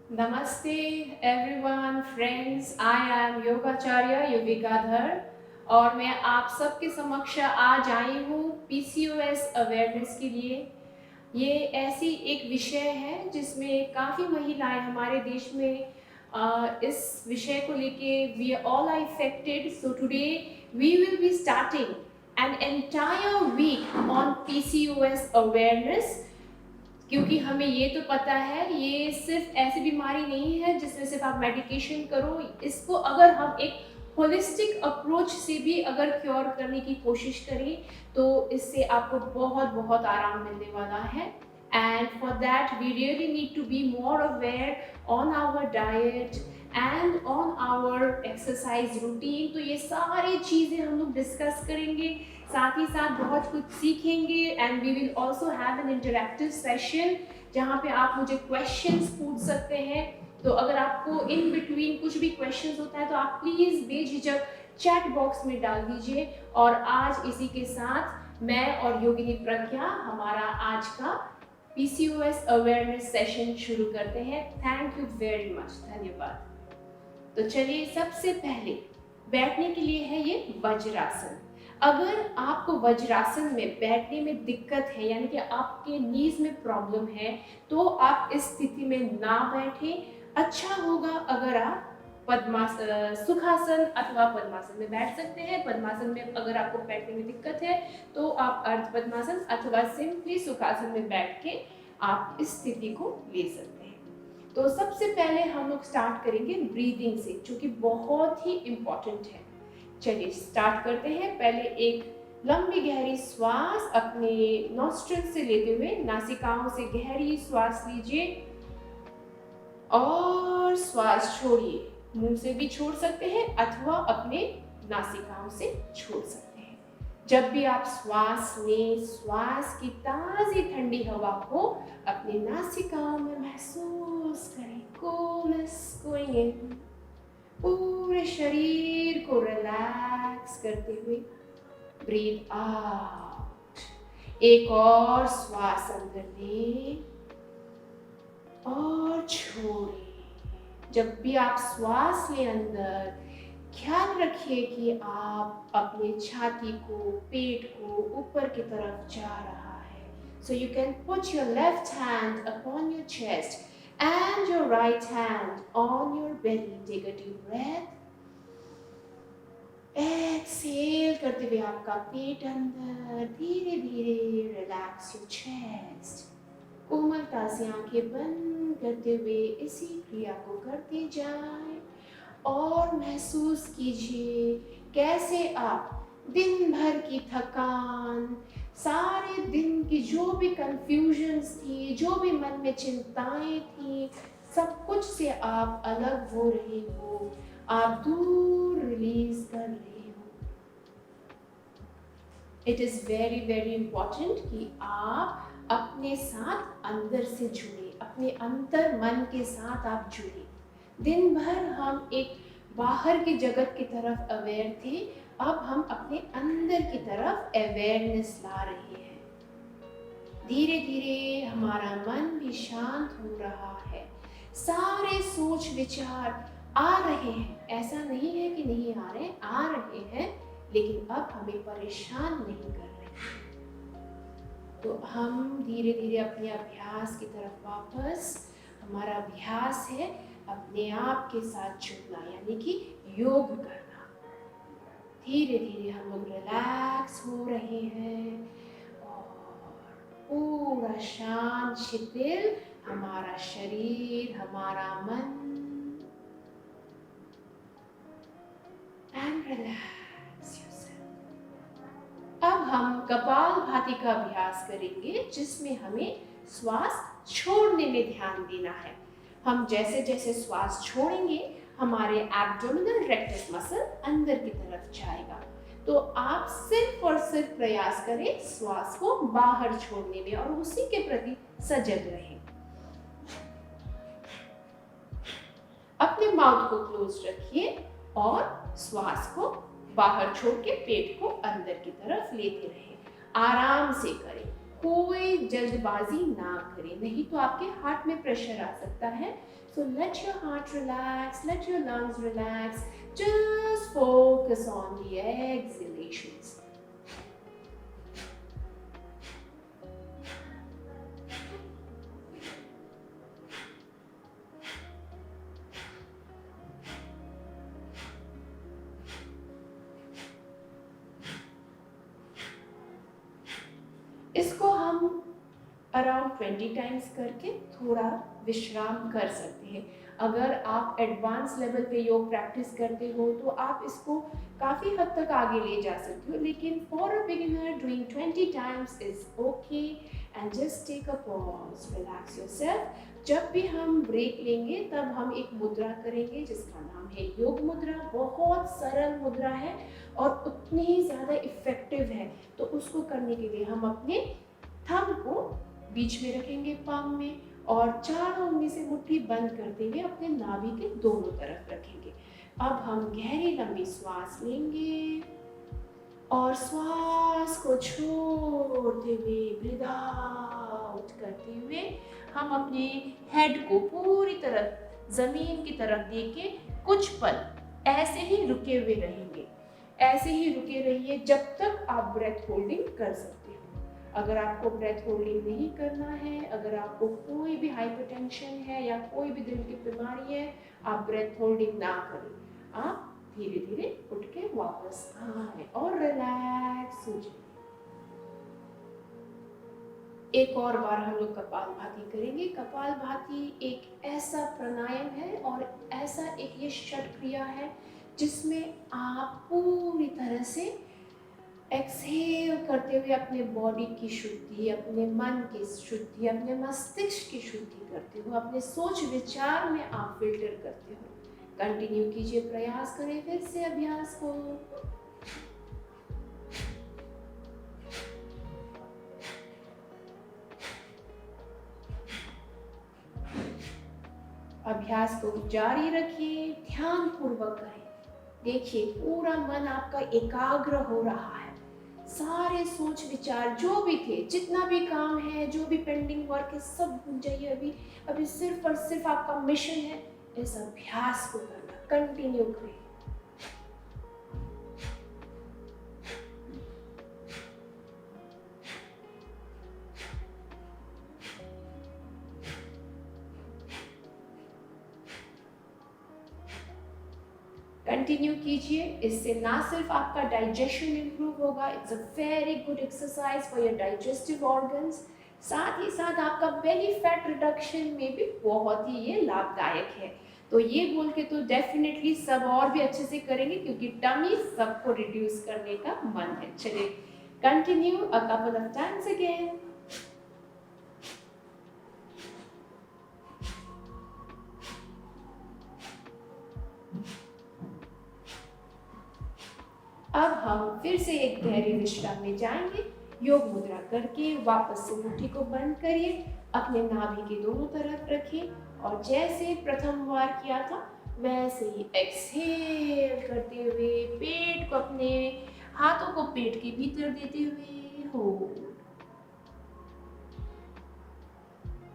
Namaste everyone, friends. I am योगाचार्य युविकाधर और मैं आप सबके समक्ष आज आई हूँ PCOS अवेयरनेस के लिए। ये ऐसी एक विषय है जिसमें काफ़ी महिलाएं हमारे देश में इस विषय को लेके we all are affected. So today we will be starting an entire week on PCOS awareness. क्योंकि हमें ये तो पता है ये सिर्फ ऐसी बीमारी नहीं है जिसमें सिर्फ आप मेडिकेशन करो। इसको अगर हम एक होलिस्टिक अप्रोच से भी अगर क्योर करने की कोशिश करें तो इससे आपको बहुत बहुत आराम मिलने वाला है। And for that we really need to be more aware on our diet and on our exercise routine. तो ये सारी चीज़ें हम लोग डिस्कस करेंगे, साथ ही साथ बहुत कुछ सीखेंगे। And we will also have an interactive session जहाँ पे आप मुझे क्वेश्चंस पूछ सकते हैं। तो अगर आपको इन बिटवीन कुछ भी क्वेश्चंस होता है तो आप प्लीज़ बेझिझक चैट बॉक्स में डाल दीजिए। और आज इसी के साथ मैं और योगिनी प्रज्ञा हमारा आज का PCOS अवेयरनेस सेशन शुरू करते हैं। थैंक यू वेरी मच, धन्यवाद। तो चलिए, सबसे पहले बैठने के लिए है ये वज्रासन। अगर आपको वज्रासन में बैठने में दिक्कत है, यानी कि आपके नीज में प्रॉब्लम है, तो आप इस स्थिति में ना बैठें। अच्छा होगा अगर आप सुखासन अथवा पद्मासन में बैठ सकते हैं। पद्मासन में अगर आपको बैठने में दिक्कत है तो आप अर्ध पद्मासन अथवा सिंपली सुखासन में बैठ के आप इस स्थिति को ले सकते हैं। तो सबसे पहले हम लोग स्टार्ट करेंगे ब्रीदिंग से, जो कि बहुत ही इम्पोर्टेंट है। चलिए स्टार्ट करते हैं। पहले एक लंबी गहरी श्वास अपने नॉस्ट्रिल से लेते हुए नासिकाओं से गहरी श्वास लीजिए और श्वास छोड़िए। मुंह से भी छोड़ सकते हैं अथवा अपने नासिकाओं से छोड़ सकते हैं। जब भी आप श्वास लें, श्वास की ताज़ी ठंडी हवा को अपने नासिकाओं में महसूस करें। कूलनेस गोइंग इन, पूरे शरीर को रिलैक्स करते हुए ब्रीथ आउट। एक और श्वास अंदर लें और छोड़ें। जब भी आप श्वास लें अंदर, ख्याल रखिए कि आप अपने छाती को, पेट को ऊपर की तरफ जा रहा है। So you can put your left hand upon your chest and your right hand on your belly. Take a deep breath. Exhale करते हुए आपका पेट अंदर धीरे धीरे रिलैक्स योर चेस्ट। कोमलता से आंखें बंद करते हुए इसी क्रिया को करते जाएं और महसूस कीजिए कैसे आप दिन भर की थकान, सारे दिन की जो भी कंफ्यूजन्स थी, जो भी मन में चिंताएं थी, सब कुछ से आप अलग हो रहे हो, आप दूर रिलीज कर रहे हो। It is very very important कि आप अपने साथ अंदर से जुड़े, अपने अंतर मन के साथ आप जुड़े। दिन भर हम एक बाहर के जगत की तरफ अवेयर थे, अब हम अपने अंदर की तरफ अवेयरनेस ला रहे हैं। धीरे धीरे हमारा मन भी शांत हो रहा है। सारे सोच विचार आ रहे हैं, ऐसा नहीं है कि नहीं आ रहे, आ रहे हैं, लेकिन अब हमें परेशान नहीं कर रहे। तो हम धीरे धीरे अपने अभ्यास की तरफ वापस, हमारा अभ्यास है अपने आप के साथ जुड़ना, यानी कि योग करना। धीरे धीरे हम लोग रिलैक्स हो रहे हैं और पूरा शांत शिथिल हमारा शरीर, हमारा मन एंड रिलैक्स। अब हम कपालभाति का अभ्यास करेंगे, जिसमें हमें श्वास छोड़ने में ध्यान देना है। हम जैसे जैसे श्वास छोड़ेंगे हमारे एब्डोमिनल रेक्टस मसल अंदर की तरफ जाएगा। तो आप सिर्फ और सिर्फ प्रयास करें श्वास को बाहर छोड़ने में और उसी के प्रति सजग रहें। अपने माउथ को क्लोज रखिए और श्वास को बाहर छोड़ के पेट को अंदर की तरफ लेते रहें। आराम से करें, कोई जल्दबाजी ना करें, नहीं तो आपके हार्ट में प्रेशर आ सकता है। So let your heart relax, let your lungs relax, just focus on the exhalations. इसको हम अराउंड 20 टाइम्स करके थोड़ा विश्राम कर सकते हैं। अगर आप एडवांस लेवल पे योग प्रैक्टिस करते हो तो आप इसको काफ़ी हद तक आगे ले जा सकते हो, लेकिन for a beginner doing 20 times is okay and just take a pause, relax yourself. जब भी हम ब्रेक लेंगे तब हम एक मुद्रा करेंगे जिसका नाम है योग मुद्रा। बहुत सरल मुद्रा है और उतनी ही ज़्यादा इफ़ेक्टिव है। तो उसको करने के लिए हम अपने थंब को बीच में रखेंगे पाम में और चारों उंगली से मुट्ठी बंद करते हुए अपने नाभि के दोनों तरफ रखेंगे। अब हम गहरी लंबी श्वास लेंगे और श्वास को छोड़ते हुए ब्रीथ आउट करते हुए हम अपने हेड को पूरी तरह जमीन की तरफ देके कुछ पल ऐसे ही रुके हुए रहेंगे। ऐसे ही रुके रहिए जब तक आप ब्रेथ होल्डिंग कर सकते हो। अगर आपको ब्रेथ होल्डिंग नहीं करना है, अगर आपको कोई भी हाइपरटेंशन है या कोई भी दिल की बीमारी है, आप ब्रेथ होल्डिंग ना करें। आप धीरे धीरे उठ के वापस आए और रिलैक्स हो जाए। एक और बार हम लोग कपालभाति करेंगे। कपालभाति एक ऐसा प्राणायाम है और ऐसा एक ये षट क्रिया है जिसमें आप पूरी तरह से एक्सहेल करते हुए अपने बॉडी की शुद्धि, अपने मन की शुद्धि, अपने मस्तिष्क की शुद्धि करते हो, अपने सोच विचार में आप फिल्टर करते हो। कंटिन्यू कीजिए, प्रयास करें फिर से अभ्यास को। अभ्यास को जारी रखिए, ध्यान पूर्वक करें। देखिए पूरा मन आपका एकाग्र हो रहा है। सारे सोच विचार जो भी थे, जितना भी काम है, जो भी पेंडिंग वर्क है, सब भूल जाइए। अभी सिर्फ और सिर्फ आपका मिशन है इस अभ्यास को करना। कंटिन्यू करें। कंटिन्यू कीजिए। इससे ना सिर्फ आपका डाइजेशन इंप्रूव होगा, it's a very good exercise for your digestive organs, साथ ही साथ आपका बेली फैट रिडक्शन में भी बहुत ही ये लाभदायक है। तो ये बोल के तो डेफिनेटली सब और भी अच्छे से करेंगे क्योंकि टमी सबको रिड्यूस करने का मन है। चलिए continue a couple of times again. अब हम फिर से एक गहरे विश्राम में जाएंगे। योग मुद्रा करके वापस से मुट्ठी को बंद करिए, अपने नाभि के दोनों तरफ रखें और जैसे प्रथम बार किया था वैसे ही एक्सहेल करते हुए पेट को, अपने हाथों को पेट के भीतर देते हुए होल्ड।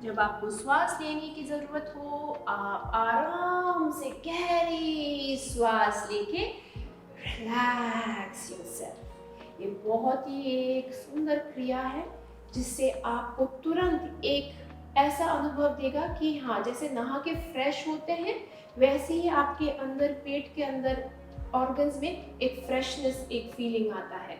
जब आपको श्वास लेने की जरूरत हो आप आराम से गहरी श्वास लेके रिलैक्स योरसेल्फ। ये बहुत ही एक सुंदर क्रिया है जिससे आपको तुरंत एक ऐसा अनुभव देगा कि हाँ, जैसे नहा के फ्रेश होते हैं वैसे ही आपके अंदर, पेट के अंदर ऑर्गन्स में एक फ्रेशनेस, एक फीलिंग आता है।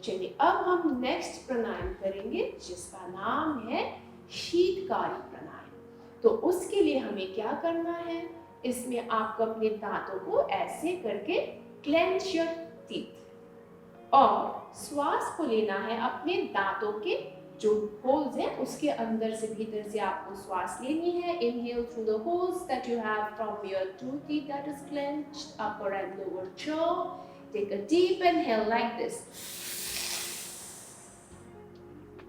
चलिए अब हम नेक्स्ट प्राणायाम करेंगे जिसका नाम है शीतकारी प्राणायाम। तो उसके लिए हमें क्या करना है, इसमें आपको अपने दांतों को ऐसे करके क्लेंच योर टीथ और श्वास को लेना है अपने दांतों के जो होल्स हैं उसके अंदर से, भीतर से आपको श्वास लेनी है। Inhale through the holes that you have from your two teeth that is clenched, upper and lower jaw. Take a deep inhale like this.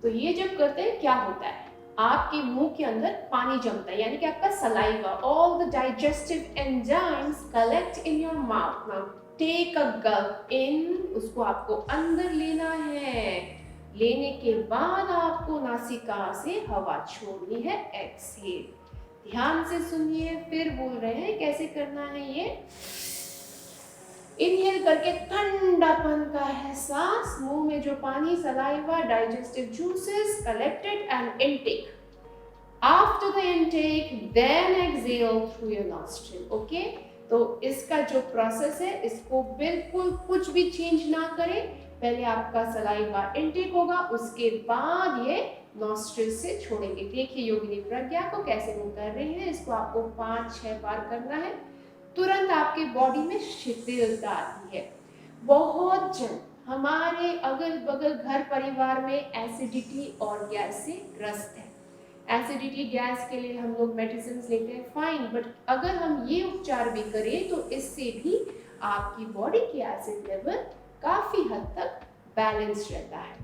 तो ये जब करते हैं क्या होता है, आपके मुंह के अंदर पानी जमता है, यानी कि आपका saliva, all the digestive enzymes collect in your mouth. Now take a gulp in, उसको आपको अंदर लेना है लेने के बाद आपको नासिका से हवा छोड़नी है, एक्सहेल। ध्यान से सुनिए, फिर बोल रहे हैं कैसे करना है ये। इनहेल करके ठंडापन का एहसास, मुंह में जो पानी, saliva, digestive juices collected and intake. After the intake, then exhale through your nostril. Okay? तो इसका जो प्रोसेस है, इसको बिल्कुल कुछ भी चेंज ना करें। पहले आपका सलाइवा इनटेक होगा, उसके बाद ये नॉस्ट्रिल से छोड़ेंगे। देखिए योगिनी प्रज्ञा को कैसे हम कर रहे हैं। इसको आपको 5-6 बार करना है। तुरंत आपके बॉडी में शिथिलता आती है। बहुत जन हमारे अगल बगल घर परिवार में एसिडिटी और गैस से ग्रस्त है। एसिडिटी गैस के लिए हम लोग मेडिसिन लेते हैं, फाइन, बट अगर हम ये उपचार भी करें तो इससे भी आपकी बॉडी की एसिड लेवल काफी हद तक बैलेंस रहता है।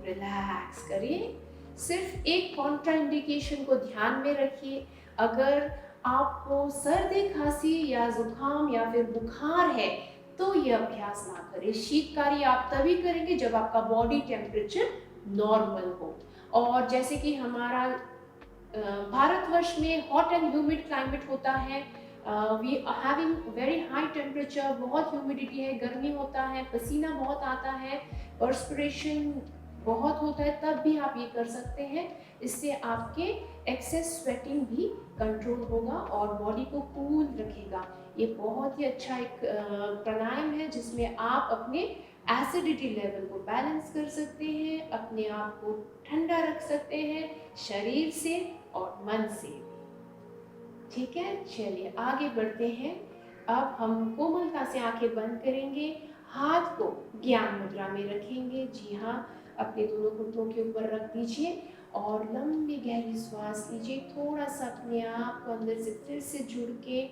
रिलैक्स करिए। सिर्फ एक कॉन्ट्राइंडिकेशन को ध्यान में रखिए। अगर आपको सर्दी, खांसी या जुकाम या फिर बुखार है तो ये अभ्यास ना करें। शीतकारी आप तभी करेंगे जब आपका बॉडी टेम्परेचर नॉर्मल हो। और जैसे कि हमारा भारतवर्ष में हॉट एंड ह्यूमिड क्लाइमेट होता है, we having very high temperature, बहुत ह्यूमिडिटी है, गर्मी होता है, पसीना बहुत आता है, पर्सपिरेशन बहुत होता है, तब भी आप ये कर सकते हैं। इससे आपके एक्सेस स्वेटिंग भी कंट्रोल होगा और बॉडी को कूल रखेगा। ये बहुत ही अच्छा एक प्राणायाम है जिसमें आप अपने एसिडिटी लेवल को बैलेंस कर सकते हैं, अपने आप को ठंडा रख सकते हैं, शरीर से और मन से भी। ठीक है, चलिए आगे बढ़ते हैं। अब हम कोमलता से आंखें बंद करेंगे, हाथ को ज्ञान मुद्रा में रखेंगे। जी हाँ, अपने दोनों घुटनों के ऊपर रख दीजिए और लंबी गहरी श्वास लीजिए। थोड़ा सा अपने आप को अंदर से फिर से जुड़ के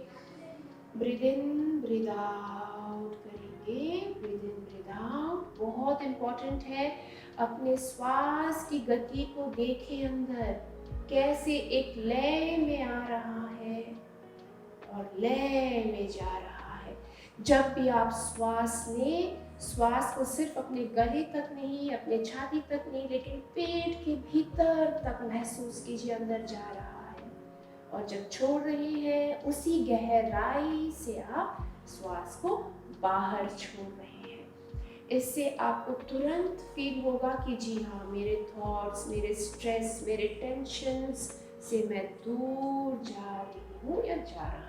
ब्रीद इन ब्रीद आउट करेंगे। ब्रीद इन ब्रीद आउट बहुत इम्पोर्टेंट है। अपने श्वास की गति को देखें, अंदर कैसे एक लय में आ रहा है और लय में जा रहा है। जब भी आप श्वास लें, श्वास को सिर्फ अपने गले तक नहीं, अपने छाती तक नहीं, लेकिन पेट के भीतर तक महसूस कीजिए अंदर जा रहा है। और जब छोड़ रहे हैं, उसी गहराई से आप श्वास को बाहर छोड़ रहे हैं। इससे आपको तुरंत फील होगा कि जी हाँ, मेरे थॉट्स, मेरे स्ट्रेस, मेरे टेंशन्स से मैं दूर जा रही हूँ या जा रहा हूँ।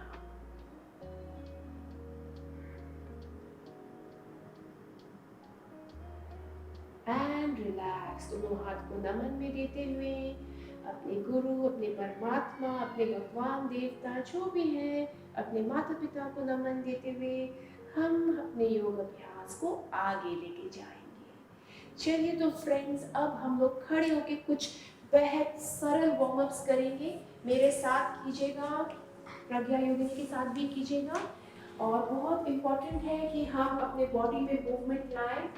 And relax. दोनों हाथ को नमन में देते हुए अपने गुरु, अपने परमात्मा, अपने भगवान देवता जो भी हैं, अपने माता पिता को नमन देते हुए हम अपने योग अभ्यास को आगे लेके जाएंगे। चलिए तो फ्रेंड्स, अब हम लोग खड़े होके कुछ बेहद सरल वार्म अप्स करेंगे। मेरे साथ कीजिएगा, प्रज्ञा योगिनी के साथ भी कीजिएगा। और बहुत इम्पोर्टेंट है कि हम अपने बॉडी में मूवमेंट लाएं।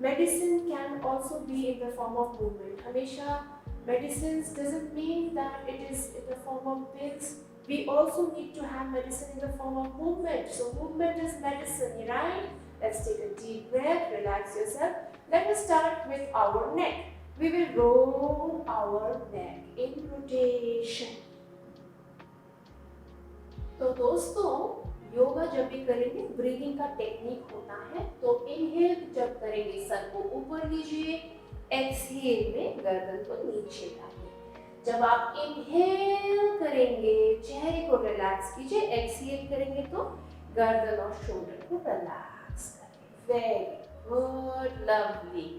Medicine can also be in the form of movement. हमेशा medicines doesn't mean that it is in the form of pills. We also need to have medicine in the form of movement. So movement is medicine, right? Let's take a deep breath, relax yourself. Let us start with our neck. We will roll our neck in rotation. तो दोस्तों, योगा जब भी करेंगे, breathing का technique होता है। तो inhale जब करेंगे, सर को ऊपर लीजिए, एक्सहेल में गर्दन को नीचे लाइए। जब आप इनहेल करेंगे, चेहरे को रिलैक्स कीजिए, एक्सहेल करेंगे तो गर्दन और शोल्डर को रिलैक्स करें। वेरी गुड, लवली,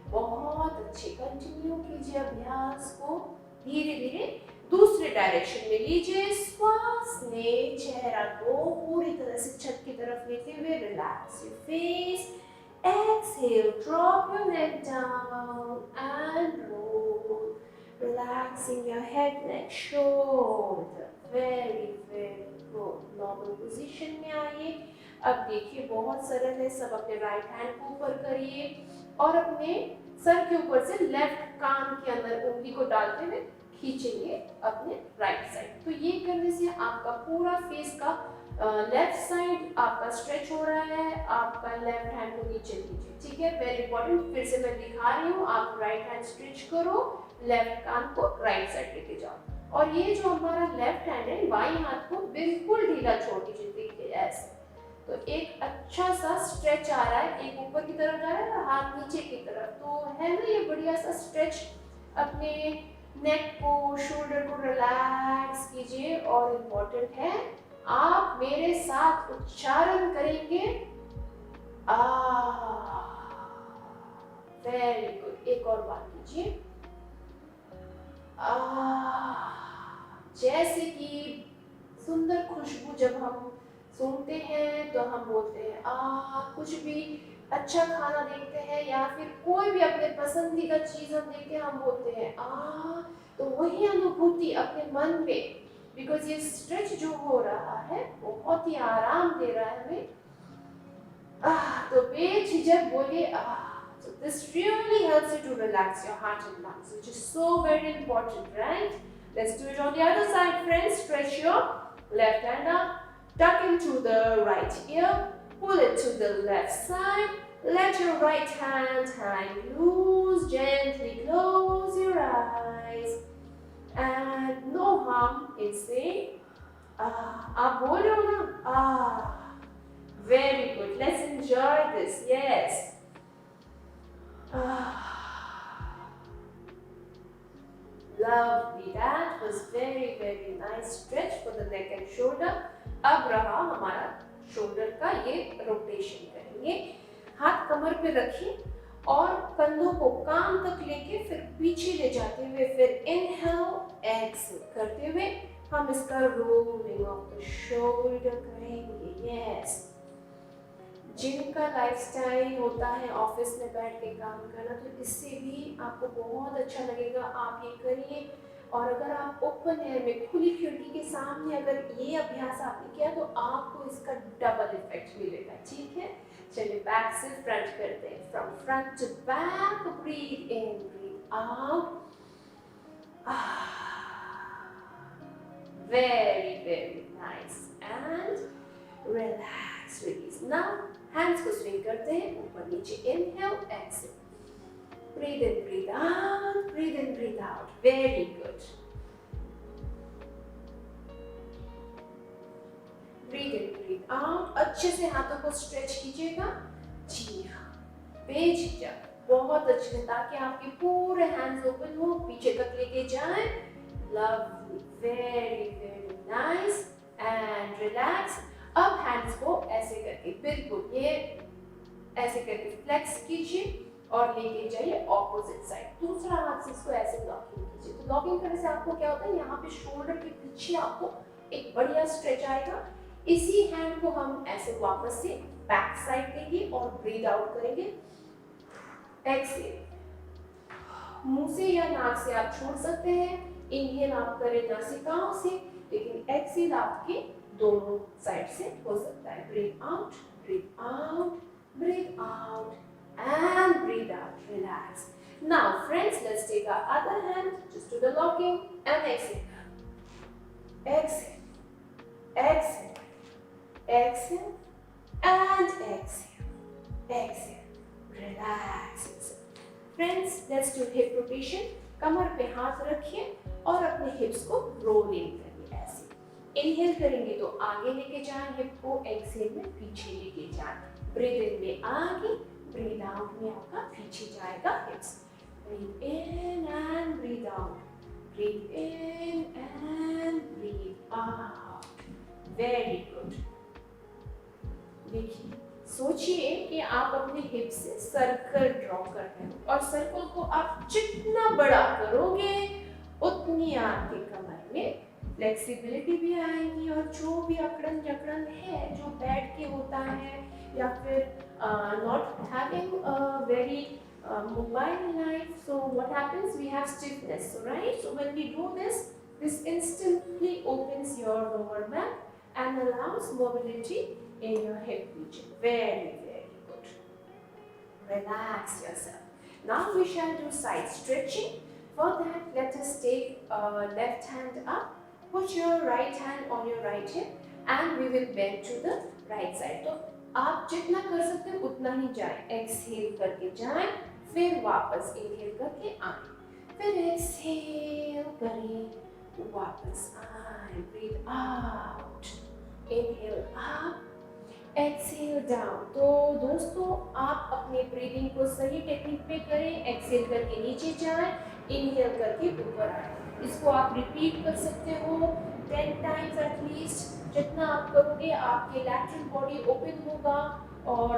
बहुत अच्छे। कंटिन्यू कीजिए अभ्यास को। धीरे धीरे दूसरे डायरेक्शन में लीजिए श्वास ले, चेहरा को पूरी तरह से छत की तरफ लेते हुए relax your face. Exhale, drop your neck down and roll, relaxing your head, neck, shoulder. Very, very good. Normal position में आइए। अब देखिए बहुत सरल है। सब अपने राइट हैंड को ऊपर करिए और अपने सर के ऊपर से लेफ्ट कान के अंदर उंगली को डालते हुए खींचेंगे अपने राइट साइड। तो ये करने से आपका पूरा फेस का लेफ्ट साइड आपका स्ट्रेच हो रहा है, आपका लेफ्ट हैंड को नीचे लीजिए, ठीक है, वेरी इंपॉर्टेंट। फिर से मैं दिखा रही हूँ, आप राइट हैंड स्ट्रेच करो, लेफ्ट कान को राइट साइड लेके जाओ, और ये जो हमारा लेफ्ट हैंड है बाई हाथ को बिल्कुल ढीला छोड़ दीजिए, देखिए ऐसे। तो एक अच्छा सा स्ट्रेच आ रहा है, एक ऊपर की तरफ जा रहा है और हाथ नीचे की तरफ, तो है ना ये बढ़िया सा स्ट्रेच। अपने नेक को, शोल्डर को रिलैक्स कीजिए, और इम्पोर्टेंट है आप मेरे साथ उच्चारण करेंगे आ। वेरी गुड, एक और बात कीजिए आ। जैसे कि सुंदर खुशबू जब हम सूंघते हैं तो हम बोलते हैं आ, कुछ भी अच्छा खाना देखते हैं या फिर कोई भी अपने पसंदीदा चीज हम देखते हैं, हम बोलते हैं आ। तो वही अनुभूति अपने मन में, बिकॉज ये स्ट्रेच जो हो रहा है वो बहुत ही आराम दे रहा है हमें। तो बेझिझक बोलिए आ। So this really helps you to relax your heart and lungs, which is so very important, right? Let's do it on the other side, friends. Stretch your left hand up, tuck into the right ear, pull it to the left side. Let your right hand hang loose, gently close your eyes. And no harm in saying आप बोल रहे हो ना very good, let's enjoy this, yes. Lovely, that was very nice stretch for the neck and shoulder. अब रहा हमारा shoulder का ये रोटेशन करेंगे। हाथ कमर पे रखिए और कंधों को कान तक लेके फिर पीछे ले जाते हुए फिर इनहेल एक्सहेल करते हुए हम इसका रोलिंग ऑफ द शोल्डर करेंगे, यस। जिनका लाइफस्टाइल होता है ऑफिस में बैठ के काम करना, तो इससे भी आपको बहुत अच्छा लगेगा, आप ये करिए। और अगर आप ओपन एयर में खुली खिड़की के सामने अगर ये अभ्यास आपने किया तो आपको इसका डबल इफेक्ट मिलेगा, ठीक है। चलिए बैक से फ्रंट करते हैं, from front to back, breathe in breathe out. very nice and relax, release. Now hands को swing करते हैं ऊपर नीचे, inhale exhale, breathe in breathe out, breathe in breathe out, very good. breathe in breathe out, अच्छे से हाथों को stretch कीजिएगा, जी हाँ, बेझिझक, बहुत अच्छे से, ताकि आपके पूरे हैंड्स ओपन हो, पीछे तक लेके जाएं। lovely, very nice and relax. अब हैंड्स को ऐसे करके बिल्कुल ये ऐसे करके फ्लेक्स कीजिए और लेके जाइए ऑपोजिट साइड, दूसरा हाथ से इसको ऐसे लॉकिंग कीजिए। तो लॉकिंग करने से आपको क्या होता है, यहाँ पे शोल्डर के पीछे आपको एक बढ़िया स्ट्रेच आएगा। इसी हैंड को हम ऐसे वापस से बैक साइड लेंगे और ब्रीथ आउट करेंगे, एक्सहेल। मुंह से या नाक से आप छोड़ सकते हैं, इनहेल आप करें नासिकाओं से, लेकिन एक्सहेल आपके दोनों साइड से हो सकता है। Breathe out, breathe out, breathe out and breathe out, relax. Now friends, let's take our other hand, just do the locking and exhale, exhale, exhale, exhale and exhale, exhale, relax yourself. Friends, let's do hip rotation. कमर पे हाथ रखिए और अपने हिप्स को rolling करिए ऐसे। Inhale करेंगे तो आगे लेके जाएं हिप को, एक्सहेल में पीछे लेके जाएं। ब्रीथ इन में आगे, ब्रीथ आउट में आपका पीछे जाएगा hips. Breathe in and breathe out, breathe in and breathe out, very good. देखिए, सोचिए कि आप अपने हिप से सर्कल ड्रॉ कर रहे हो और सर्कल को आप जितना बड़ा करोगे उतनी आपके कमर में फ्लेक्सिबिलिटी भी आएगी, और जो भी अकड़न जकड़न है जो बैठ के होता है या फिर not having a very mobile life, so what happens, we have stiffness, right? So when we do this, this instantly opens your lower back and allows mobility in your hip region. Very good. Relax yourself. Now we shall do side stretching. For that, let us take left hand up, put your right hand on your right hip, and we will bend to the right side. तो आप जितना कर सकते हो उतना ही जाएं, exhale करके जाएं, फिर वापस इनहेल करके आए, फिर एक्सहेल करें, वापस आए, breathe out, inhale up, exhale down. तो दोस्तों आप अपने ब्रीदिंग को सही टेक्निक पे करें, एक्सहेल करके नीचे जाएं, इनहेल करके ऊपर आए। इसको आप रिपीट कर सकते हो 10 टाइम्स एटलीस्ट। जितना आप करोगे आपके लैटरल बॉडी ओपन होगा और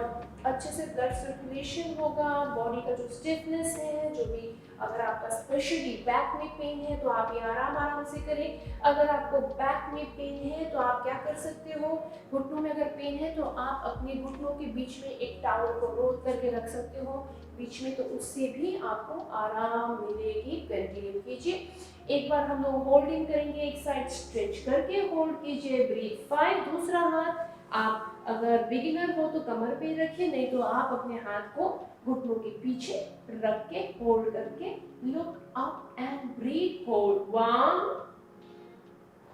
अच्छे से ब्लड सर्कुलेशन होगा, बॉडी का जो स्टिफनेस है, जो भी अगर आपका स्पेशली बैक में पेन है तो आप ये आराम से करें। अगर आपको बैक में पेन है तो आप क्या कर सकते हो, घुटनों में अगर पेन है तो आप अपने घुटनों के बीच में एक टॉवल को रोल करके रख सकते हो बीच में, तो उससे भी आपको आराम मिलेगी। कंटिन्यू कीजिए। एक बार हम लोग होल्डिंग करेंगे, एक साइड स्ट्रेच करके होल्ड कीजिए, ब्रीथ 5। दूसरा हाथ आप अगर बिगिनर हो तो कमर पे रखिए, नहीं तो आप अपने हाथ को घुटनों के पीछे रख के होल्ड करके look up and breathe. Hold 1,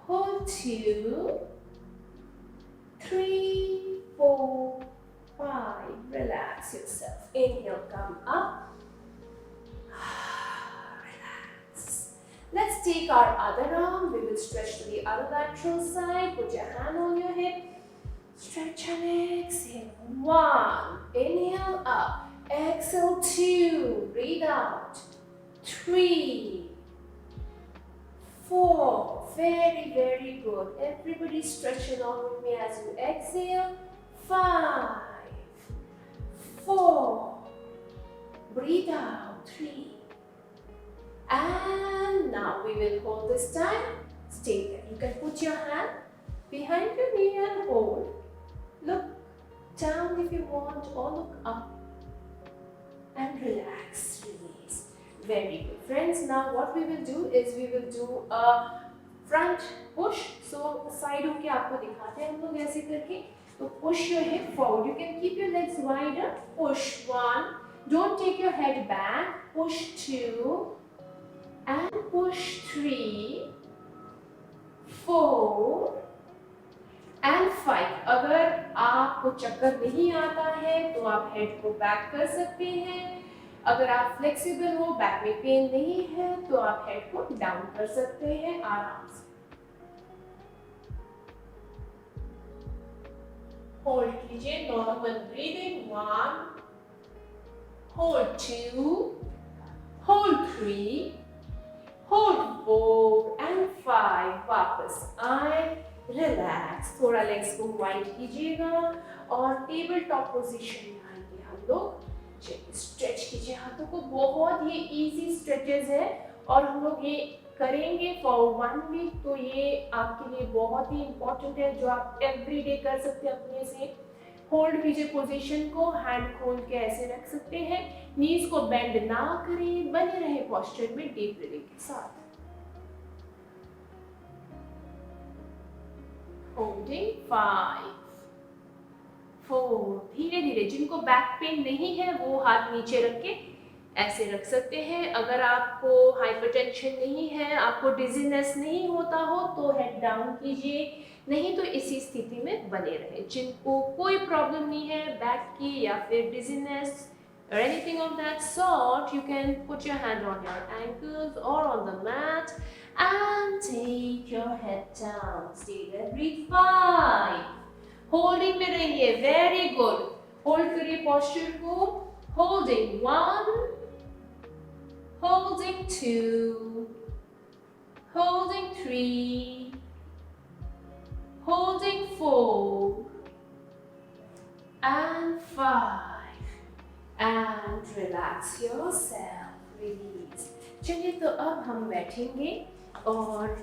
hold 2, 3, 4, 5. Relax yourself. Inhale, come up. Let's take our other arm. We will stretch to the other lateral side. Put your hand on your hip. Stretch and exhale. 1. Inhale up. Exhale 2. Breathe out. 3, 4. Very good. Everybody stretch along with me as you exhale. 5, 4. Breathe out. 3. And now we will hold this time. Stay there. You can put your hand behind your knee and hold. Look down if you want, or look up. And relax, release. Very good. Friends, now what we will do is we will do a front push. So side होके आपको दिखाते हैं हम लोग ऐसे करके। तो push your hip forward. You can keep your legs wider. Push 1. Don't take your head back. Push 2. And push 3, 4 and 5. अगर आपको चक्कर नहीं आता है तो आप हेड को बैक कर सकते हैं। अगर आप फ्लेक्सिबल हो, बैक में पेन नहीं है, तो आप हेड को डाउन कर सकते हैं आराम से। होल्ड कीजिए, normal breathing. 1, hold 2, hold 3, hold 4 and 5. वापस आए, रिलैक्स। थोड़ा लेग्स को वाइड कीजिएगा और टेबल टॉप पोजीशन में आएंगे हम लोग। स्ट्रेच कीजिए हाथों को। बहुत ही इजी स्ट्रेचेस है और हम लोग ये करेंगे फॉर 1 वीक। तो ये आपके लिए बहुत ही इंपॉर्टेंट है, जो आप एवरीडे कर सकते हैं अपने से। होल्ड कीजिए पोजीशन को, हैंड खोल के ऐसे रख सकते हैं, नीज को बेंड ना करें, बने रहे पोस्चर में डीप ब्रीदिंग के साथ। होल्डिंग 5, 4। धीरे धीरे, जिनको बैक पेन नहीं है वो हाथ नीचे रख के ऐसे रख सकते हैं। अगर आपको हाइपरटेंशन नहीं है, आपको डिजीनेस नहीं होता हो तो हेड डाउन कीजिए, नहीं तो इसी स्थिति में बने रहे। जिनको कोई प्रॉब्लम नहीं है बैक की या फिर dizziness or anything of that sort, you can put your hand on your ankles or on the mat and take your head down. Stay there. Breathe 5. Holding में रहिए. Very good. Hold करिए posture को. Holding 1, holding 2, holding 3, holding 4 and 5. And relax yourself. Release. चलिए तो अब हम बैठेंगे और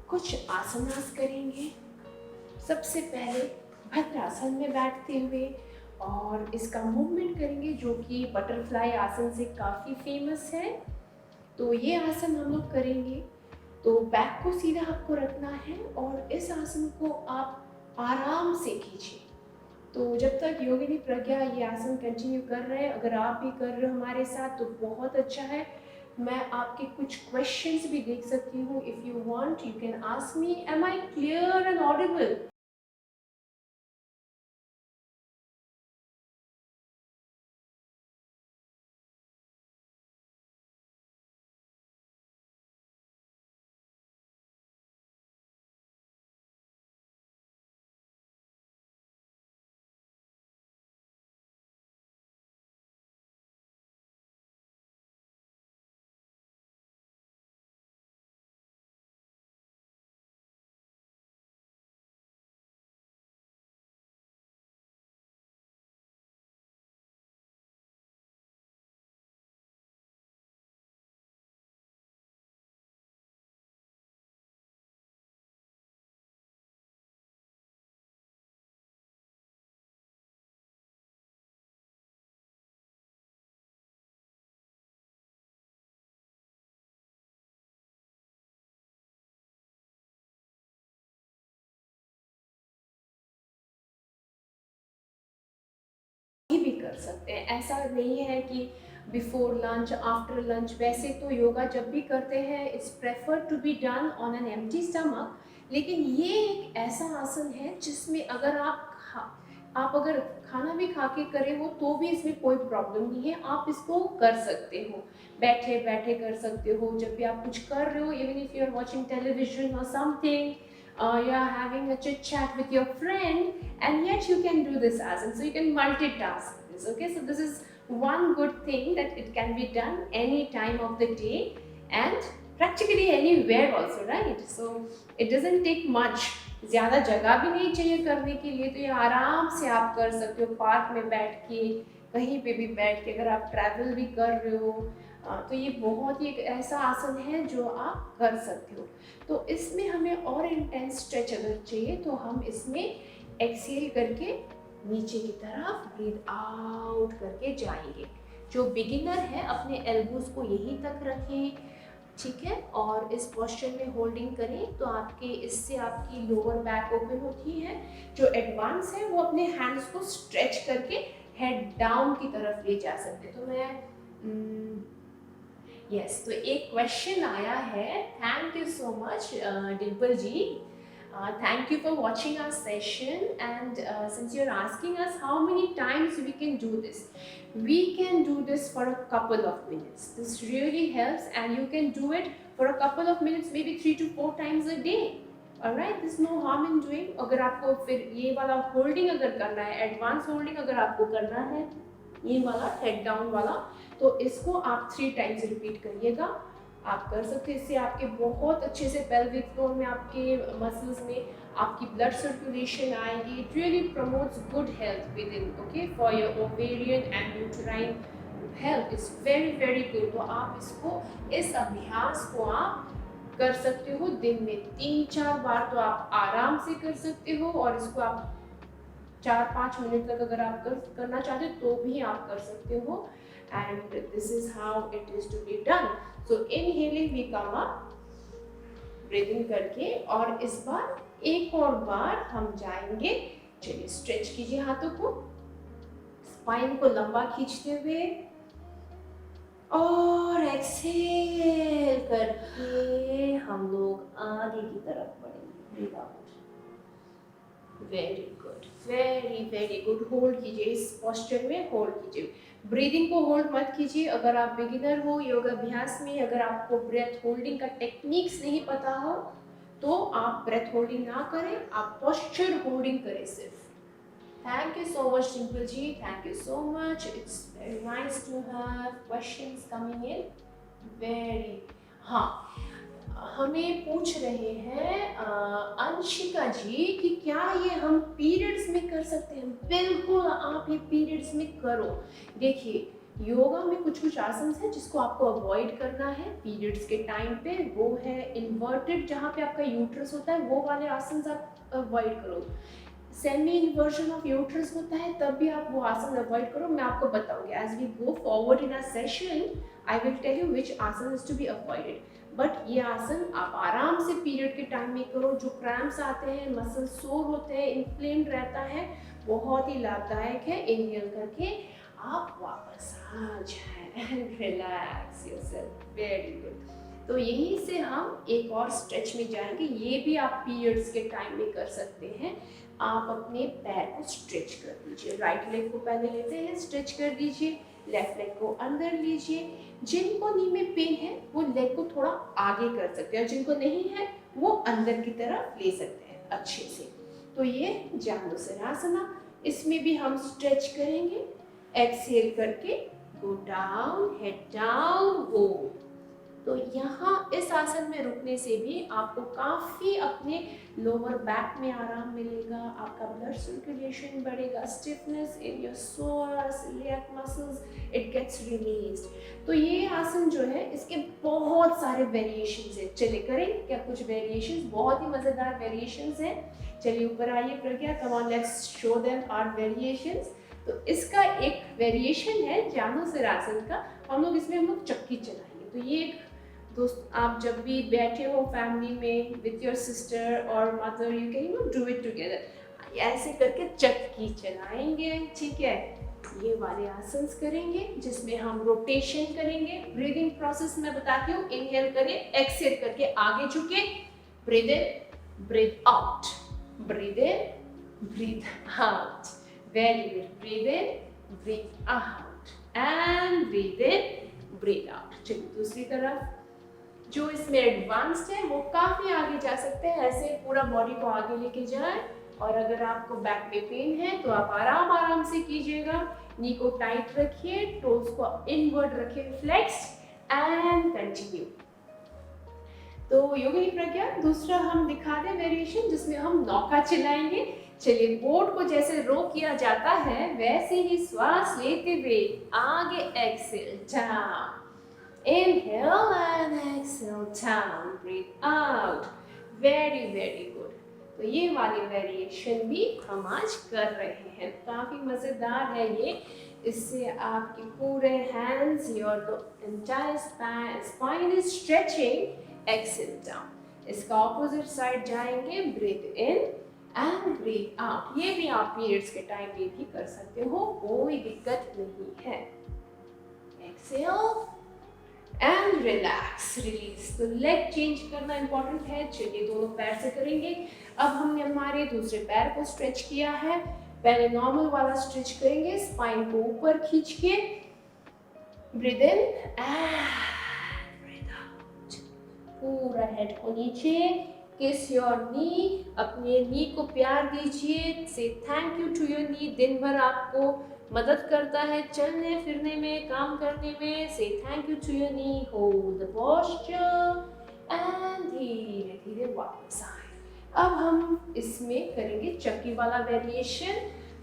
कुछ आसनास करेंगे। सबसे पहले भद्रासन में बैठते हुए और इसका मूवमेंट करेंगे, जो कि बटरफ्लाई आसन से काफ़ी फेमस है। तो ये आसन हम लोग करेंगे। तो बैक को सीधा आपको रखना है और इस आसन को आप आराम से कीजिए। तो जब तक योगिनी प्रज्ञा ये आसन कंटिन्यू कर रहे हैं, अगर आप भी कर रहे हो हमारे साथ तो बहुत अच्छा है। मैं आपके कुछ क्वेश्चंस भी देख सकती हूँ। If you want you can ask me. Am I clear and audible? सकते हैं। ऐसा नहीं है कि बिफोर लंच, आफ्टर लंच। वैसे तो योगा जब भी करते हैं it's prefer to be done on an empty stomach, लेकिन ये एक ऐसा आसन है जिसमें अगर आप अगर खाना भी खा के करे हो तो भी इसमें कोई प्रॉब्लम नहीं है, आप इसको कर सकते हो, बैठे बैठे कर सकते हो, जब भी आप कुछ कर रहे हो, even if you are watching television और something, you are having a chit chat with your friend, and yet you can do this asana, so you can multitask this. Okay, so this is one good thing that it can be done any time of the day and practically anywhere also, right? So it doesn't take much, ज़्यादा जगह भी नहीं चाहिए करने के लिए, तो ये आराम से आप कर सकते हो, पार्क में बैठ के, कहीं पे भी बैठ के, अगर आप ट्रैवल भी कर रहे हो, तो ये बहुत ही एक ऐसा आसन है जो आप कर सकते हो। तो इसमें हमें और इंटेंस स्ट्रेच अगर चाहिए तो हम इसमें एक्सहेल करके नीचे की तरफ ब्रीथ आउट करके जाएंगे। जो बिगिनर है अपने एल्बोज को यहीं तक रखें, ठीक है, और इस पोस्चर में होल्डिंग करें तो इससे आपकी लोअर बैक ओपन होती है। जो एडवांस है वो अपने हैंड्स को स्ट्रेच करके हेड डाउन की तरफ ले जा सकते हैं। तो मैं यस, तो एक क्वेश्चन आया है, thank you so much Dimple ji, thank you for watching our session, and since you're asking us how many times we can do this, we can do this for a couple of minutes. This really helps, and you can do it for a couple of minutes, maybe 3 to 4 times a day. Alright, there's no harm in doing. अगर आपको फिर ये वाला holding अगर करना है, advance holding अगर आपको करना है, ये वाला हेड डाउन वाला, तो इसको आप 3 टाइम्स रिपीट करिएगा। आप कर सकते हैं, इससे आपके बहुत अच्छे से पेल्विक फ्लोर में, आपके मसल्स में आपकी ब्लड सर्कुलेशन आएगी। It really promotes good health with in, okay, for your ovarian and uterine health is very very good. तो आप इसको, इस अभ्यास को आप कर सकते हो दिन में 3-4 बार, तो आप आराम से कर सकते हो, और इसको आप 4-5 मिनट तक अगर आप करना चाहते हो तो भी आप कर सकते हो। And this is how it is to be done. So inhaling we come up, breathing करके, और इस बार एक और बार हम जाएंगे। चलिए स्ट्रेच कीजिए हाथों को, स्पाइन को लंबा खींचते हुए, और एक्सहेल करके हम लोग आगे की तरफ बढ़ेंगे। Breathe out, very good, very very good. Hold कीजिए, इस पोस्चर में होल्ड कीजिए, ब्रीदिंग को होल्ड मत कीजिए। अगर आप बिगिनर हो योगा अभ्यास में, अगर आपको ब्रेथ होल्डिंग का टेक्निक्स नहीं पता हो तो आप ब्रेथ होल्डिंग ना करें, आप पोस्चर होल्डिंग करें सिर्फ। Thank you so much Dimple ji, thank you so much, it's very nice to have questions coming in. Very, हाँ, हमें पूछ रहे हैं अंशिका जी कि क्या ये हम पीरियड्स में कर सकते हैं? बिल्कुल, आप ये पीरियड्स में करो। देखिए, योगा में कुछ कुछ आसन है जिसको आपको अवॉइड करना है पीरियड्स के टाइम पे। वो है इन्वर्टेड, जहाँ पे आपका यूट्रस होता है, वो वाले आसन आप अवॉइड करो। सेमी इन्वर्जन ऑफ यूट्रस होता है तब भी आप वो आसन अवॉइड करो। मैं आपको बताऊंगी as we go forward in a session, I will tell you which asana is to be avoided. But ये आसन आप आराम से पीरियड के टाइम में करो। जो क्रैम्प्स आते हैं, मसल सोर होते हैं, इन्फ्लेम्ड रहता है, बहुत ही लाभदायक है। इनहेल करके आप वापस आ जाएं and relax yourself, very good. तो यहीं से हम एक और स्ट्रेच में जाएंगे, ये भी आप पीरियड्स के टाइम में कर सकते हैं। आप अपने पैर को स्ट्रेच कर दीजिए, राइट लेग को पहले लेते हैं, स्ट्रेच कर दीजिए, लेफ्ट लेग को अंदर लीजिए। जिनको नी में पेन है वो लेग को थोड़ा आगे कर सकते हैं, और जिनको नहीं है वो अंदर की तरफ ले सकते हैं अच्छे से। तो ये जानुसिरासना, इसमें भी हम स्ट्रेच करेंगे, एक्सहेल करके गो डाउन, हेड डाउन, गो। तो यहाँ इस आसन में रुकने से भी आपको काफ़ी अपने लोअर बैक में आराम मिलेगा, आपका ब्लड सर्कुलेशन बढ़ेगा, stiffness in your psoas, iliac muscles, it gets released. तो ये आसन जो है इसके बहुत सारे वेरिएशंस हैं। चलिए करें क्या कुछ वेरिएशंस, बहुत ही मज़ेदार वेरिएशंस हैं। चलिए ऊपर आइए Pragya, come on let's show them our variations. तो इसका एक वेरिएशन है जानुसिरासन का, हम लोग चक्की चलाएंगे। तो ये दोस्त, आप जब भी बैठे हो फैमिली में विथ योर सिस्टर और mother, you can do it together. ऐसे करके चक्की चलाएंगे, ठीक है। ये वाले आसन्स करेंगे जिसमें हम रोटेशन करेंगे। ब्रीदिंग प्रोसेस मैं बताती हूँ। इनहेल करें, एक्सहेल करके आगे झुके, breathe in, breathe out, breathe in, breathe out. Very good. Breathe in, breathe out and breathe in, breathe out. चलिए दूसरी तरफ। जो इसमें एडवांस्ड है वो काफी आगे जा सकते हैं, ऐसे पूरा बॉडी को आगे लेके जाए। और अगर आपको बैक में पेन है तो आप आराम आराम से कीजिएगा। नी को टाइट रखिए, टोज को इनवर्ड रखिए, फ्लेक्स्ड एंड कंटिन्यू। तो योगिनी प्रज्ञा दूसरा हम दिखा दें वेरिएशन जिसमें हम नौका चलाएंगे। चलिए, बोट को जैसे रो किया जाता है वैसे ही श्वास लेते हुए आगे exhale down, inhale and exhale down, breathe out, very very good। तो ये वाली वेरिएशन भी हम आज कर रहे हैं, काफी मजेदार है ये। इससे आपके पूरे hands, your entire spine is stretching. Exhale down. इसका ऑपोजिट साइड जाएंगे, breathe in and breathe out. ये भी आप पीरियड्स के टाइम पे भी कर सकते हो, कोई दिक्कत नहीं है। Exhale and relax, release. तो लेग चेंज करना इंपॉर्टेंट है। चलिए दोनों पैर से करेंगे। अब हमने हमारे दूसरे पैर को स्ट्रेच किया है। पहले नॉर्मल वाला स्ट्रेच करेंगे, स्पाइन को ऊपर खींच के, breathe in and breathe out. पूरा हेड को नीचे, किस योर नी, अपने नी को प्यार दीजिए। से thank you to your knee. दिन भर आपको मदद करता है चलने फिरने में, काम करने में। से thank you to your knee, hold the posture and धीरे धीरे वापस आए। अब हम इसमें करेंगे चक्की वाला वेरिएशन।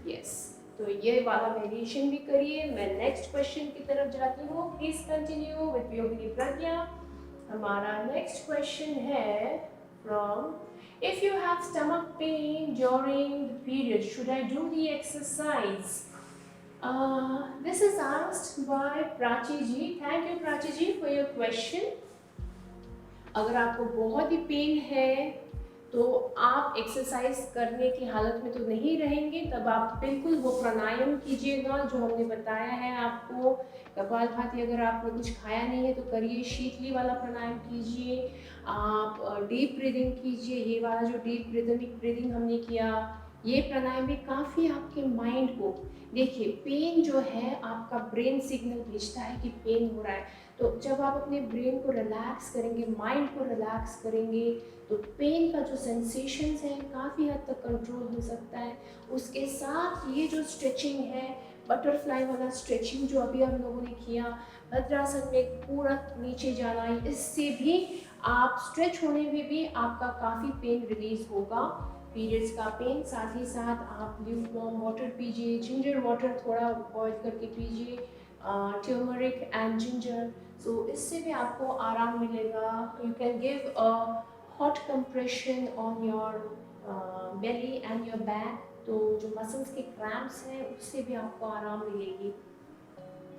यस, तो ये वाला वेरिएशन भी करिए। मैं नेक्स्ट क्वेश्चन की तरफ जाती हूँ। प्लीज कंटिन्यू विद योगिनी प्रज्ञा। हमारा नेक्स्ट क्वेश्चन है from, if you have stomach pain during the period, should I do the exercise? This is asked by Prachi ji. Thank you Prachi ji for your question. अगर आपको बहुत ही pen है तो आप exercise करने की हालत में तो नहीं रहेंगे, तब आप बिल्कुल वो प्राणायाम कीजिएगा जो हमने बताया है आपको। कपालभाति अगर आपने कुछ खाया नहीं है तो करिए, शीतली वाला प्राणायाम कीजिए, आप डीप ब्रीदिंग कीजिए। ये वाला जो डीप ब्रीदिंग हमने किया, ये प्राणायाम भी काफ़ी आपके माइंड को, देखिए पेन जो है आपका ब्रेन सिग्नल भेजता है कि पेन हो रहा है। तो जब आप अपने ब्रेन को रिलैक्स करेंगे, माइंड को रिलैक्स करेंगे, तो पेन का जो सेंसेशंस है काफ़ी हद तक कंट्रोल हो सकता है। उसके साथ ये जो स्ट्रेचिंग है, बटरफ्लाई वाला स्ट्रेचिंग जो अभी हम लोगों ने किया, भद्रासन में पूरा नीचे जाना, इससे भी आप स्ट्रेच होने में भी आपका काफ़ी पेन रिलीज होगा, पीरियड्स का पेन। साथ ही साथ आप ल्यूकवार्म वाटर पीजिए, जिंजर वाटर थोड़ा बॉयल करके पीजिए, टर्मरिक एंड जिंजर। सो इससे भी आपको आराम मिलेगा। You can give a hot compression on your belly and your back, तो जो मसल्स के क्रैम्प्स हैं उससे भी आपको आराम मिलेगी।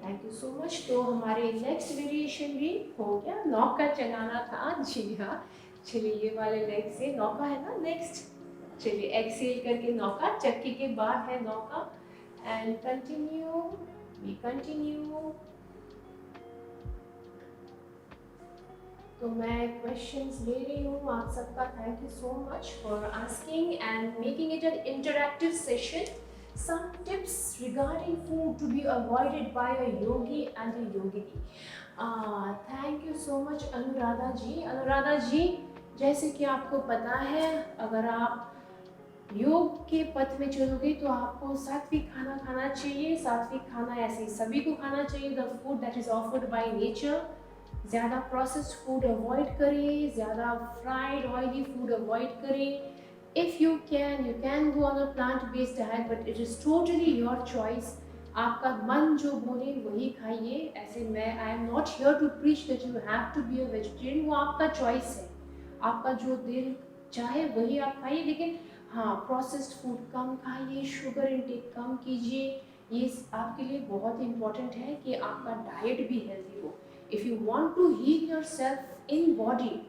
Thank you so much. तो हमारे नेक्स्ट वेरिएशन भी हो गया, नौका चलाना था। जी हाँ, चलिए ये वाले लेग से नौका है ना नेक्स्ट। चलिए एक्सेल करके नौका, चक्की के बाद है नौका एंड कंटिन्यू, वी कंटिन्यू। तो मैं क्वेश्चंस ले रही हूँ आप सबका। Thank you so much for asking and making it an interactive session. Some tips regarding food to be avoided by a yogi and a yogini. Thank you so much Anuradha ji. Anuradha ji, जैसे कि आपको पता है, अगर आप योग के पथ में चलोगे तो आपको सात्विक खाना खाना चाहिए। सात्विक खाना ऐसे सभी को खाना चाहिए, the food that is offered by nature. ज़्यादा प्रोसेस्ड फूड अवॉइड करें, ज़्यादा फ्राइड ऑयली फूड अवॉइड करें। If you can go on a plant-based diet, but it is totally your choice. आपका मन जो बोले वही खाइए। ऐसे मैं I am not here to preach that you have to be a vegetarian, वो आपका चॉइस है। आपका जो दिल चाहे वही आप खाइए, लेकिन हाँ, प्रोसेस्ड फूड कम खाइए, शुगर इंटेक कम कीजिए। ये आपके लिए बहुत इम्पोर्टेंट है कि आपका डाइट भी हेल्दी हो। If you want to heal yourself in body,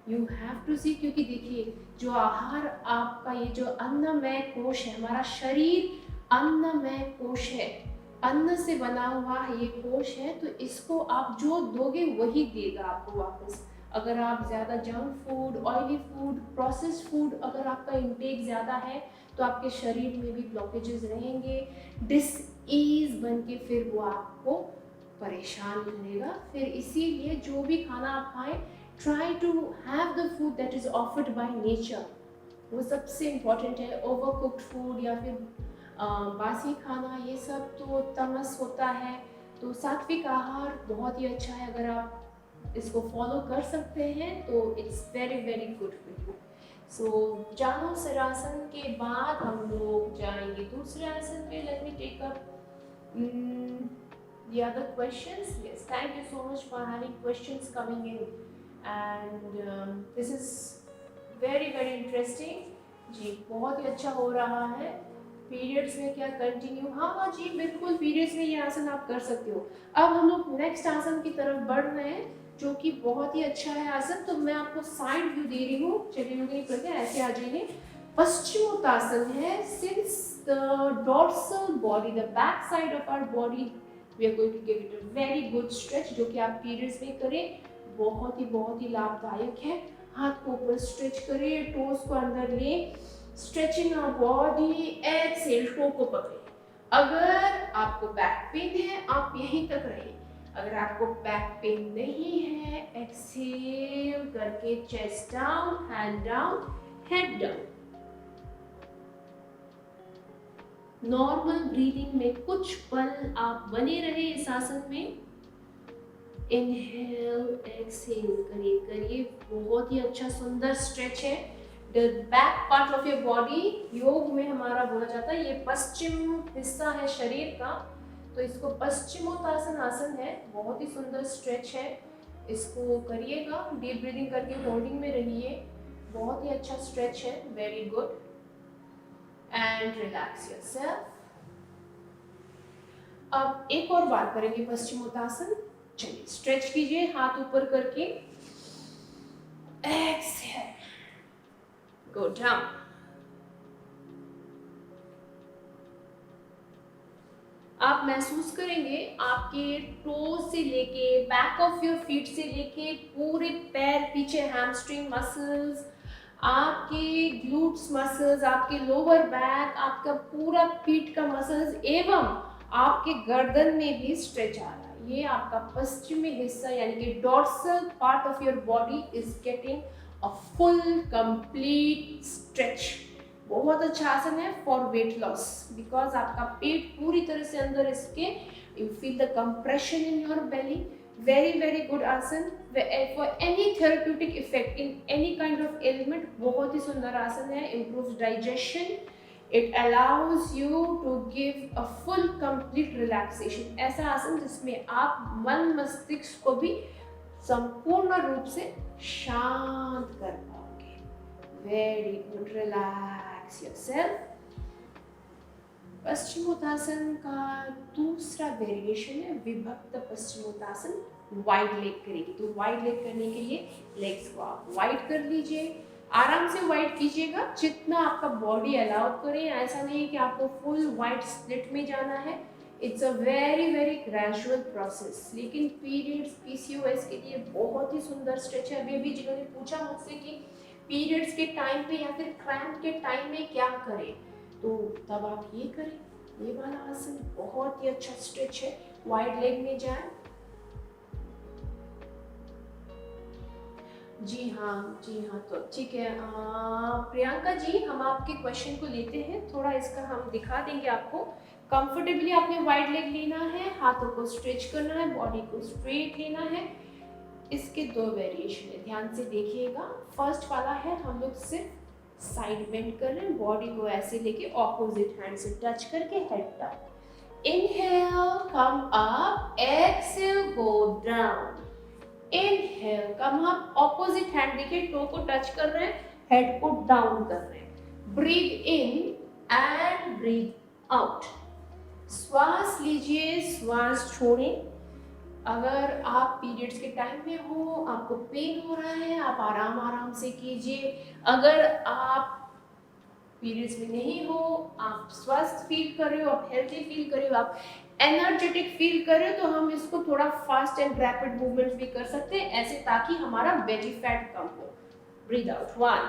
you have to see, क्योंकि देखिए जो आहार आपका, ये जो अन्नमय कोश है, हमारा शरीर अन्नमय कोश है। अन्न से बना हुआ ये कोश है, तो इसको आप जो दोगे वही देगा आपको वापस। अगर आप ज़्यादा junk food, oily food, processed food अगर आपका इंटेक ज़्यादा है तो आपके शरीर में भी ब्लॉकेजेस रहेंगे, डिसईज बन के फिर वो आपको परेशान करेगा। फिर इसीलिए जो भी खाना आप खाएं, try to have the food that is offered by nature, वो सबसे इम्पॉर्टेंट है। ओवर कुक्ड फूड या फिर बासी खाना, ये सब तो तमस होता है। तो सात्विक आहार बहुत ही अच्छा है, अगर आप इसको फॉलो कर सकते हैं तो it's very very good for you. So Janu Sirsasana के बाद हम लोग जाएंगे दूसरे आसन पे। Let me take up the other questions. Yes, thank you so much for having questions coming in, and this is very very interesting जी, बहुत ही अच्छा हो रहा है। पीरियड्स में क्या कंटिन्यू, हाँ जी बिल्कुल, पीरियड्स में ये आसन आप कर सकते हो। अब हम लोग नेक्स्ट आसन की तरफ बढ़ रहे हैं जो कि बहुत ही अच्छा है आसन। तो मैं आपको साइड व्यू दे रही हूँ, चलिए लोग करके ऐसे आ जाइए। पश्चिमोत्तासन है। Since the dorsal body, the back side of our body, we are going to give it a very good stretch, जो कि आप पीरियड्स में करें, बहुत ही लाभदायक है। हाथ को ऊपर स्ट्रेच करिए, टोस को अंदर ले, stretching our body, exhale, toe को पकड़िए। अगर आपको बैक पेन है आप यहीं तक रहिए, अगर आपको बैक पेन नहीं है एक्सेल करके chest down, hand down, head down. Normal breathing में कुछ पल आप बने रहे इस आसन में। इनहेल एक्सहेल करिए करिए, बहुत ही अच्छा सुंदर स्ट्रेच है। The back part of your body, योग में हमारा बोला जाता है, ये पश्चिम हिस्सा है शरीर का, तो इसको पश्चिमोत्तासन आसन है। बहुत ही सुंदर स्ट्रेच है, इसको करिएगा। डीप ब्रीदिंग करके होल्डिंग में रहिए, बहुत ही अच्छा स्ट्रेच है, very good. And relax yourself. अब एक और बार करेंगे पश्चिमोत्तासन। चलिए स्ट्रेच कीजिए हाथ ऊपर करके, एक्सहेल, गो डाउन। आप महसूस करेंगे आपके टो से लेके बैक ऑफ योर फीट से लेके पूरे पैर, पीछे हैमस्ट्रिंग मसल्स, आपके ग्लूट्स मसल्स, आपके लोअर बैक, आपका पूरा पीठ का मसल्स एवं आपके गर्दन में भी स्ट्रेच आ रहा है। ये आपका पश्चिमी हिस्सा यानी कि dorsal part of your body is getting a full complete stretch. बहुत अच्छा आसन है फॉर वेट लॉस, बिकॉज आपका पेट पूरी तरह से अंदर इसके, you feel the compression in your belly. very good आसन for any therapeutic effect in any kind of ailment। बहुत ही सुंदर आसन है, improves digestion, it allows you to give a full complete relaxation। ऐसा आसन जिसमें आप मन मस्तिष्क को भी संपूर्ण रूप से शांत कर पाओगे। Very good, relax yourself. Paschimottanasana का दूसरा वेरिएशन है विभक्त पश्चिमोत्तासन, वाइड लेग करेंगे। तो वाइड लेग करने के लिए लेग्स को आप वाइड कर लीजिए, आराम से वाइड कीजिएगा जितना आपका बॉडी अलाउ करे। ऐसा नहीं है कि आपको फुल वाइड स्प्लिट में जाना है, it's a very gradual process. लेकिन पीरियड्स, पीसीओएस के लिए बहुत ही सुंदर स्ट्रेच है। अभी जिन्होंने पूछा मुझसे कि पीरियड्स के टाइम पे या फिर क्रैम्प के टाइम में क्या करें, तो तब आप ये करें, ये वाला आसन बहुत ही अच्छा स्ट्रेच है। वाइड लेग में जाए। जी हाँ तो ठीक है। प्रियंका जी, हम आपके क्वेश्चन को लेते हैं, थोड़ा इसका हम दिखा देंगे आपको। कंफर्टेबली आपने वाइड लेग लेना है, हाथों को स्ट्रेच करना है, बॉडी को स्ट्रेट लेना है। इसके दो वेरिएशन है, ध्यान से देखिएगा। फर्स्ट वाला है हम लोग सिर्फ साइड बेंड कर रहे हैं, बॉडी को ऐसे लेके ऑपोजिट हैंड से टच करके head down. Inhale come up, exhale go down. Inhale come up, opposite hand देखिए, टो को टच कर रहे हैं, हेड को डाउन कर रहे हैं। Breathe in and breathe out. श्वास लीजिए, श्वास छोड़ें। अगर आप पीरियड्स के टाइम में हो, आपको पेन हो रहा है, आप आराम से कीजिए। अगर आप पीरियड्स में नहीं हो, आप स्वस्थ फील कर रहे हो, आप हेल्थी फील कर रहे हो, आप एनर्जेटिक फील करें तो हम इसको थोड़ा फास्ट एंड रैपिड मूवमेंट्स भी कर सकते हैं ऐसे, ताकि हमारा बेली फैट कम हो। Breathe out 1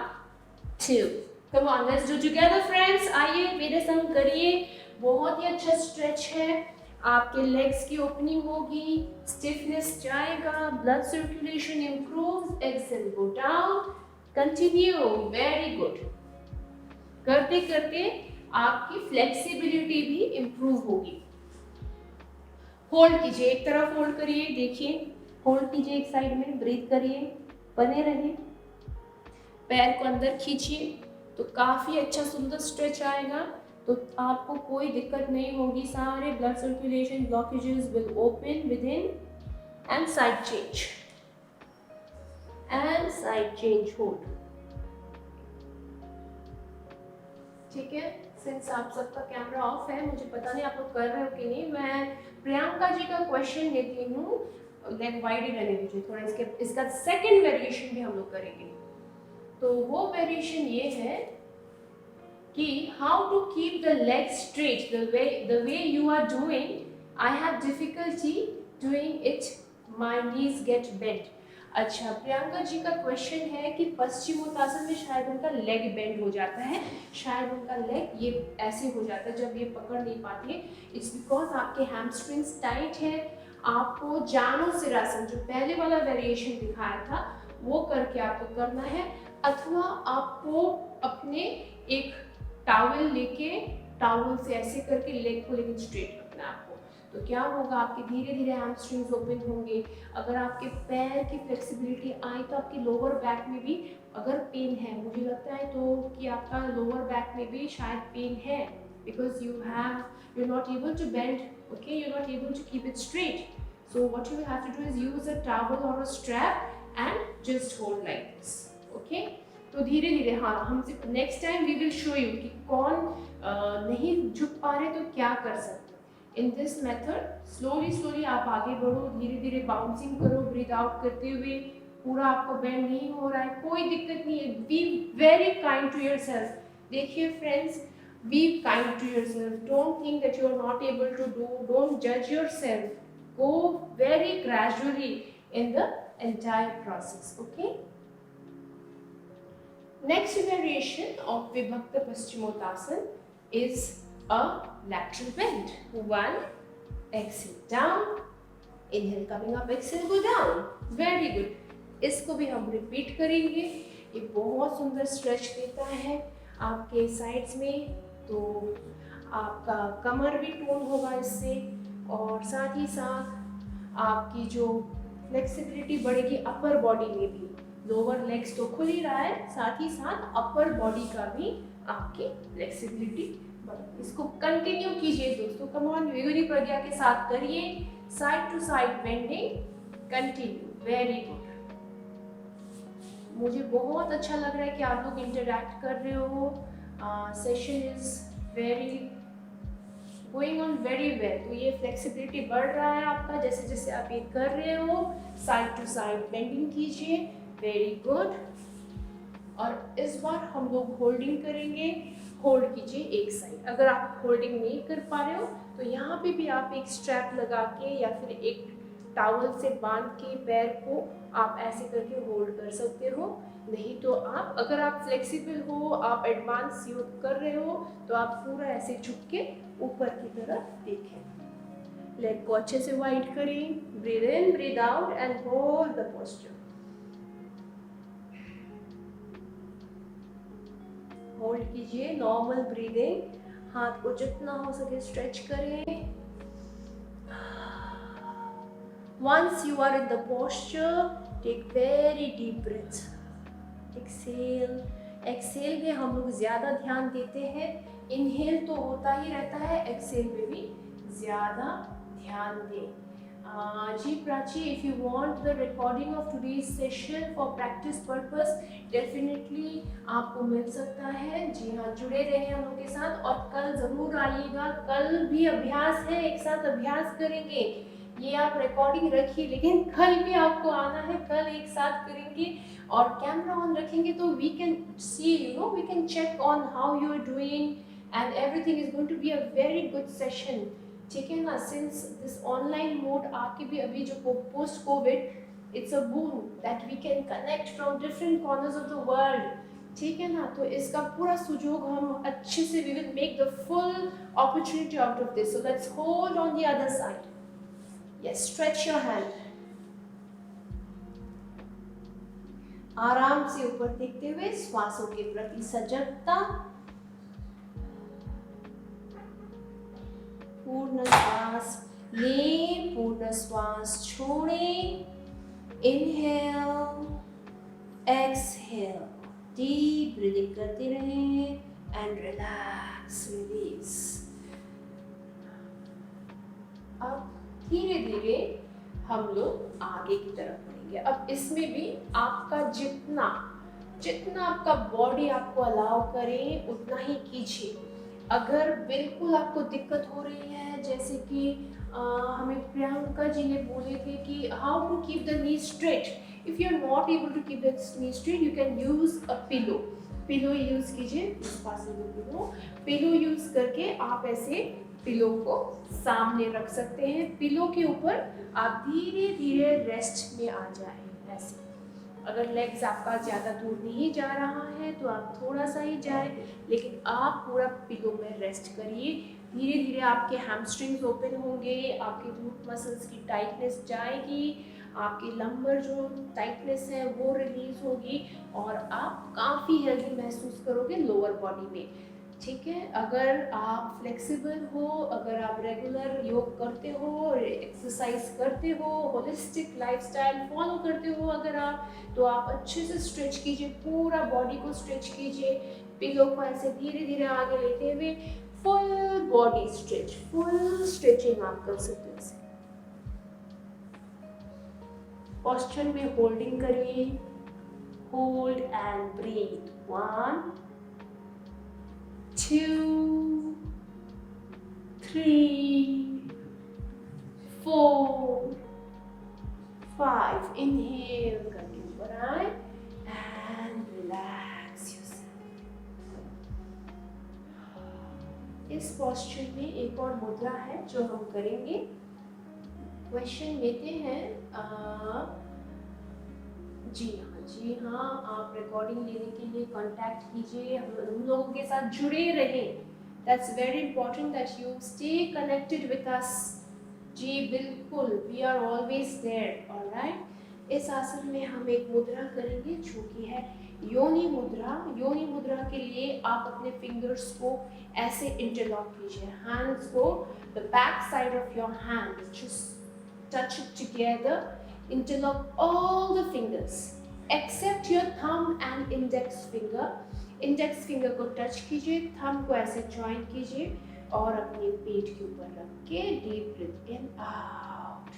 2 come on, let's do together friends. आइए मेरे संग करिए। बहुत ही अच्छा स्ट्रेच है, आपके लेग्स की ओपनिंग होगी, स्टिफनेस जाएगा, blood circulation improves, exhale go down, continue, very good. करते करते आपकी फ्लेक्सिबिलिटी भी इंप्रूव होगी। होल्ड कीजिए, एक तरफ होल्ड करिए, देखिए होल्ड कीजिए एक साइड में, ब्रीथ करिए, बने रहिए, पैर को अंदर खींचिए तो काफी अच्छा सुंदर स्ट्रेच आएगा, तो आपको कोई दिक्कत नहीं होगी। सारे blood circulation blockages will open with in and side change hold. ठीक है, सिंस आप सबका कैमरा ऑफ है, मुझे पता नहीं आप लोग कर रहे हो कि नहीं, मैं प्रियंका जी का क्वेश्चन लेती हूँ, लेग वाइड ही रहने दीजिए थोड़ा, इसका सेकंड वेरिएशन भी हम लोग करेंगे। तो वो वेरिएशन ये है कि how to keep the leg straight the way you are doing, I have difficulty doing it, my knees get bent. अच्छा, प्रियंका जी का क्वेश्चन है कि पश्चिमोत्तासन में शायद उनका लेग बेंड हो जाता है, शायद उनका लेग ये ऐसे हो जाता है जब ये पकड़ नहीं पाती है। इट्स बिकॉज आपके हैमस्ट्रिंग्स टाइट है। आपको जानो सिरासन जो पहले वाला वेरिएशन दिखाया था वो करके आपको करना है, अथवा आपको अपने एक टॉवल लेके, टॉवल से ऐसे करके लेग को लेकिन स्ट्रेट रखना है आपको। तो क्या होगा, आपके धीरे धीरे हैमस्ट्रिंग्स ओपन होंगे। अगर आपके पैर की फ्लेक्सिबिलिटी आई तो आपके लोअर बैक में भी अगर पेन है, मुझे लगता है तो कि आपका लोअर बैक में भी शायद पेन है, because you're not able to bend, okay, you're not able to keep it straight. So what you will have to do is use a towel or a strap and just hold like this, okay. तो धीरे धीरे, हाँ, हमसे next time we will show you कि कौन नहीं झुक पा रहे तो क्या कर सकते हैं। इन दिस मेथड स्लोली आप आगे बढ़ो, धीरे धीरे बाउंसिंग करो, ब्रीथ आउट करते हुए, पूरा आपको बेंड नहीं हो रहा है, कोई दिक्कत नहीं है। Be very kind to yourself. देखिए friends, be kind to yourself, don't think that you are not able to do, don't judge yourself, go very gradually in the entire process, okay. Next variation of Vibhakta Paschimottanasana is a lateral bend. 1 exhale down, inhale coming up, exhale go down, very good। इसको भी हम repeat करेंगे। ये बहुत सुंदर stretch देता है आपके साइड्स में, तो आपका कमर भी टोन होगा इससे, और साथ ही साथ आपकी जो फ्लेक्सिबिलिटी बढ़ेगी अपर बॉडी में भी। लोअर लेग्स तो खुल ही रहा है, साथ ही साथ अपर बॉडी का भी आपकी फ्लेक्सिबिलिटी बढ़ेगी। इसको कंटिन्यू कीजिए दोस्तों, कम ऑन, विगुरी प्रज्ञा के साथ करिए, side to side bending, continue, very good. मुझे बहुत अच्छा लग रहा है कि आप लोग इंटरैक्ट कर रहे हो। Session is very going on very well. तो ये फ्लेक्सिबिलिटी बढ़ रहा है आपका जैसे जैसे आप ये कर रहे हो। साइड टू साइड बेंडिंग कीजिए, वेरी गुड। और इस बार हम लोग होल्डिंग करेंगे। होल्ड कीजिए एक साइड। अगर आप होल्डिंग नहीं कर पा रहे हो तो यहाँ पे भी आप एक स्ट्रैप लगा के या फिर एक टॉवल से बांध के पैर को आप ऐसे करके होल्ड कर सकते हो। नहीं तो आप, अगर आप फ्लेक्सिबल हो, आप एडवांस योग कर रहे हो, तो आप पूरा ऐसे झुक के ऊपर की तरफ देखें। लेग को अच्छे से वाइड करें, breathe in breathe out and hold the posture. Hold कीजिए, नॉर्मल ब्रीदिंग, हाथ को जितना हो सके स्ट्रेच करें। Once you are in the posture, take very deep breaths. Exhale, exhale में हम लोग ज़्यादा ध्यान देते हैं। Inhale तो होता ही रहता है, exhale में भी ज़्यादा ध्यान दें। जी Prachi, if you want the recording of today's session for practice purpose, definitely आपको मिल सकता है। जी हाँ, जुड़े रहें हम लोग के साथ और कल ज़रूर आइएगा। कल भी अभ्यास है, एक साथ अभ्यास करेंगे। ये आप रिकॉर्डिंग रखिए, लेकिन कल भी आपको आना है, कल एक साथ करेंगे और कैमरा ऑन रखेंगे तो we can see, you know, we can check on how you are doing and everything is going to be a very good session. ठीक है ना। सिंस दिस ऑनलाइन मोड आके भी अभी जो post covid, it's a boom that we can connect from different corners of the world, ठीक है ना। तो इसका पूरा सुयोग हम अच्छे से, we will make the full opportunity out of this. So let's hold on the other side. Yes, stretch your hand, आराम से ऊपर देखते हुए, श्वासों के प्रति सजगता। पूर्ण श्वास ले, पूर्ण श्वास छोड़े। इनहेल, एक्सहेल, डीप ब्रीदिंग करते रहें एंड रिलैक्स, रिलीज। अब धीरे धीरे हम लोग आगे की तरफ बढ़ेंगे। अब इसमें भी आपका जितना जितना आपका बॉडी आपको अलाउ करे उतना ही कीजिए। अगर बिल्कुल आपको दिक्कत हो रही है, जैसे कि हमें प्रियंका जी ने बोले थे कि how to keep the knee straight, if you are not able to keep the knee straight you can use a pillow. Pillow use कीजिए, पिलो यूज करके आप ऐसे पिलो को सामने रख सकते हैं। पिलो के ऊपर आप धीरे धीरे रेस्ट में आ जाए ऐसे। अगर लेग्स आपका ज़्यादा दूर नहीं जा रहा है तो आप थोड़ा सा ही जाए, लेकिन आप पूरा पिलो में रेस्ट करिए। धीरे धीरे आपके हैमस्ट्रिंग्स ओपन होंगे, आपके ग्लूट मसल्स की टाइटनेस जाएगी, आपकी लंबर जो टाइटनेस है वो रिलीज होगी और आप काफ़ी हेल्दी महसूस करोगे लोअर बॉडी में, ठीक है। अगर आप फ्लेक्सिबल हो, अगर आप रेगुलर योग करते हो, एक्सरसाइज करते हो, होलिस्टिक लाइफस्टाइल फॉलो करते हो अगर आप, तो आप अच्छे से स्ट्रेच कीजिए, पूरा बॉडी को स्ट्रेच कीजिए। पिलो को ऐसे धीरे धीरे आगे लेते हुए full body stretch, full stretching आप कर सकते हो। पोस्चर में होल्डिंग करिए, होल्ड एंड ब्रीथ। 1 2 3 4 5। इनहेल करके ऊपर आए एंड रिलैक्स योरसेल्फ। इस पोस्चर में एक और मुद्रा है जो हम करेंगे। क्वेश्चन लेते हैं, जी हाँ, आप रिकॉर्डिंग लेने के लिए कांटेक्ट कीजिए, हम लोगों के साथ जुड़े रहें। That's very important that you stay connected with us. जी बिल्कुल, we are always there, alright. इस आसन में हम एक मुद्रा करेंगे जो कि है योनि मुद्रा। योनि मुद्रा के लिए आप अपने फिंगर्स को ऐसे इंटरलॉक कीजिए, हैंड्स को the back side of your hand, just touch it together, interlock all the fingers except your thumb and index finger। index finger को टच कीजिए, thumb को ऐसे ज्वाइन कीजिए और अपने पेट के ऊपर रख के deep breath in out.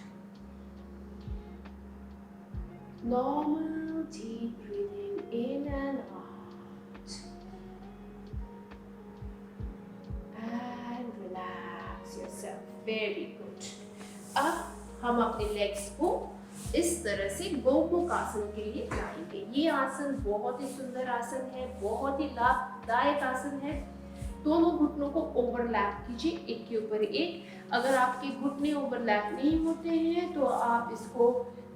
Normal deep breathing in and out and relax yourself. Very good. अब हम अपने लेग्स को इस तरह से गोमुख आसन के लिए लाएंगे। ये आसन बहुत ही सुंदर आसन है, बहुत ही लाभदायक आसन है। दोनों घुटनों को ओवरलैप कीजिए एक के ऊपर एक। अगर आपके घुटने ओवरलैप नहीं होते हैं तो आप इसको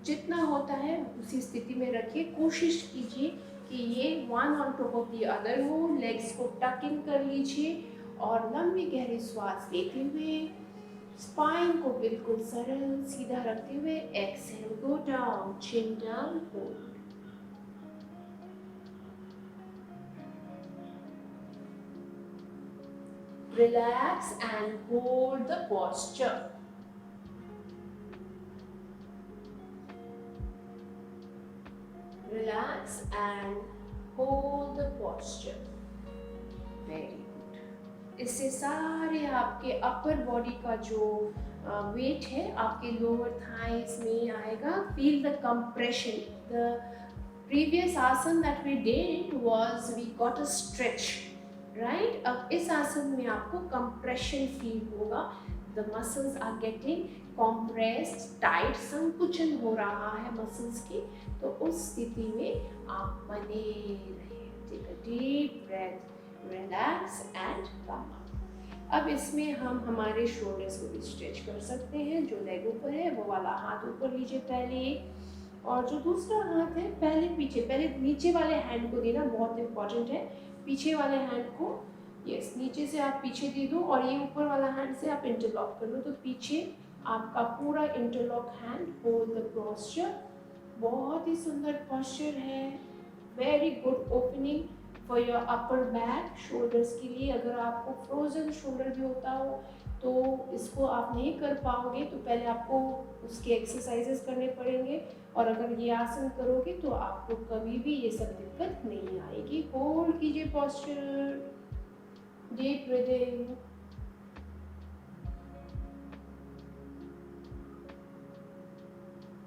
जितना होता है उसी स्थिति में रखिए। कोशिश कीजिए कि ये one on top of the other हो। लेग्स को टक इन कर लीजिए और लंबी गहरी श्वास लेते हुए स्पाइन को बिल्कुल सरल सीधा रखते हुए exhale, go down, chin down, hold. Relax and hold the posture. Relax and hold the posture. Very good. इससे सारे आपके अपर बॉडी का जो वेट है आपके लोअर थाइस में आएगा। Feel the compression. The previous asana that we did was we got a stretch, right. अब इस आसन में आपको कंप्रेशन फील होगा। The muscles are getting compressed, tight, संकुचन हो रहा है मसल्स की। तो उस स्थिति में आप बने रहे। Take a deep breath, relax and come up. अब इसमें हम हमारे शोल्डर्स को भी स्ट्रेच कर सकते हैं। जो लेग ऊपर है वो वाला हाथ ऊपर लीजिए पहले एक, और जो दूसरा हाथ है पहले पीछे, पहले नीचे वाले हैंड को देना बहुत इंपॉर्टेंट है। पीछे वाले हैंड को यस नीचे से आप पीछे दे दो और ये ऊपर वाला हैंड से आप इंटरलॉक कर लो, तो पीछे आपका पूरा interlock hand hold the posture. बहुत ही सुंदर पोस्चर है, very good opening for your upper back shoulders के लिए। अगर आपको फ्रोजन शोल्डर भी होता हो तो इसको आप नहीं कर पाओगे, तो पहले आपको उसके एक्सरसाइजेस करने पड़ेंगे, और अगर ये आसन करोगे तो आपको कभी भी ये सब दिक्कत नहीं आएगी। होल्ड कीजिए posture, deep breathing,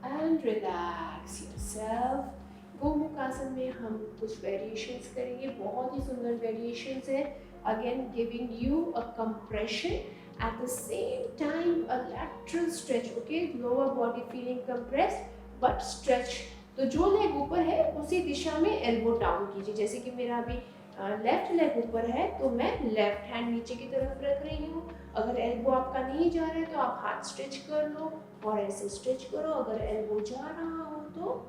and relax yourself. Gomukh आसन में हम कुछ वेरिएशंस करेंगे, बहुत ही सुंदर वेरिएशंस है। Again giving you a compression at the same time a lateral stretch, okay, lower body feeling compressed but stretch. तो जो लेग ऊपर है उसी दिशा में एल्बो डाउन कीजिए। जैसे कि मेरा अभी लेफ्ट लेग ऊपर है तो मैं लेफ्ट हैंड नीचे की तरफ रख रही हूँ। अगर एल्बो आपका नहीं जा रहा है तो आप हाथ स्ट्रेच कर लो और ऐसे स्ट्रेच करो। अगर एल्बो जा रहा हो तो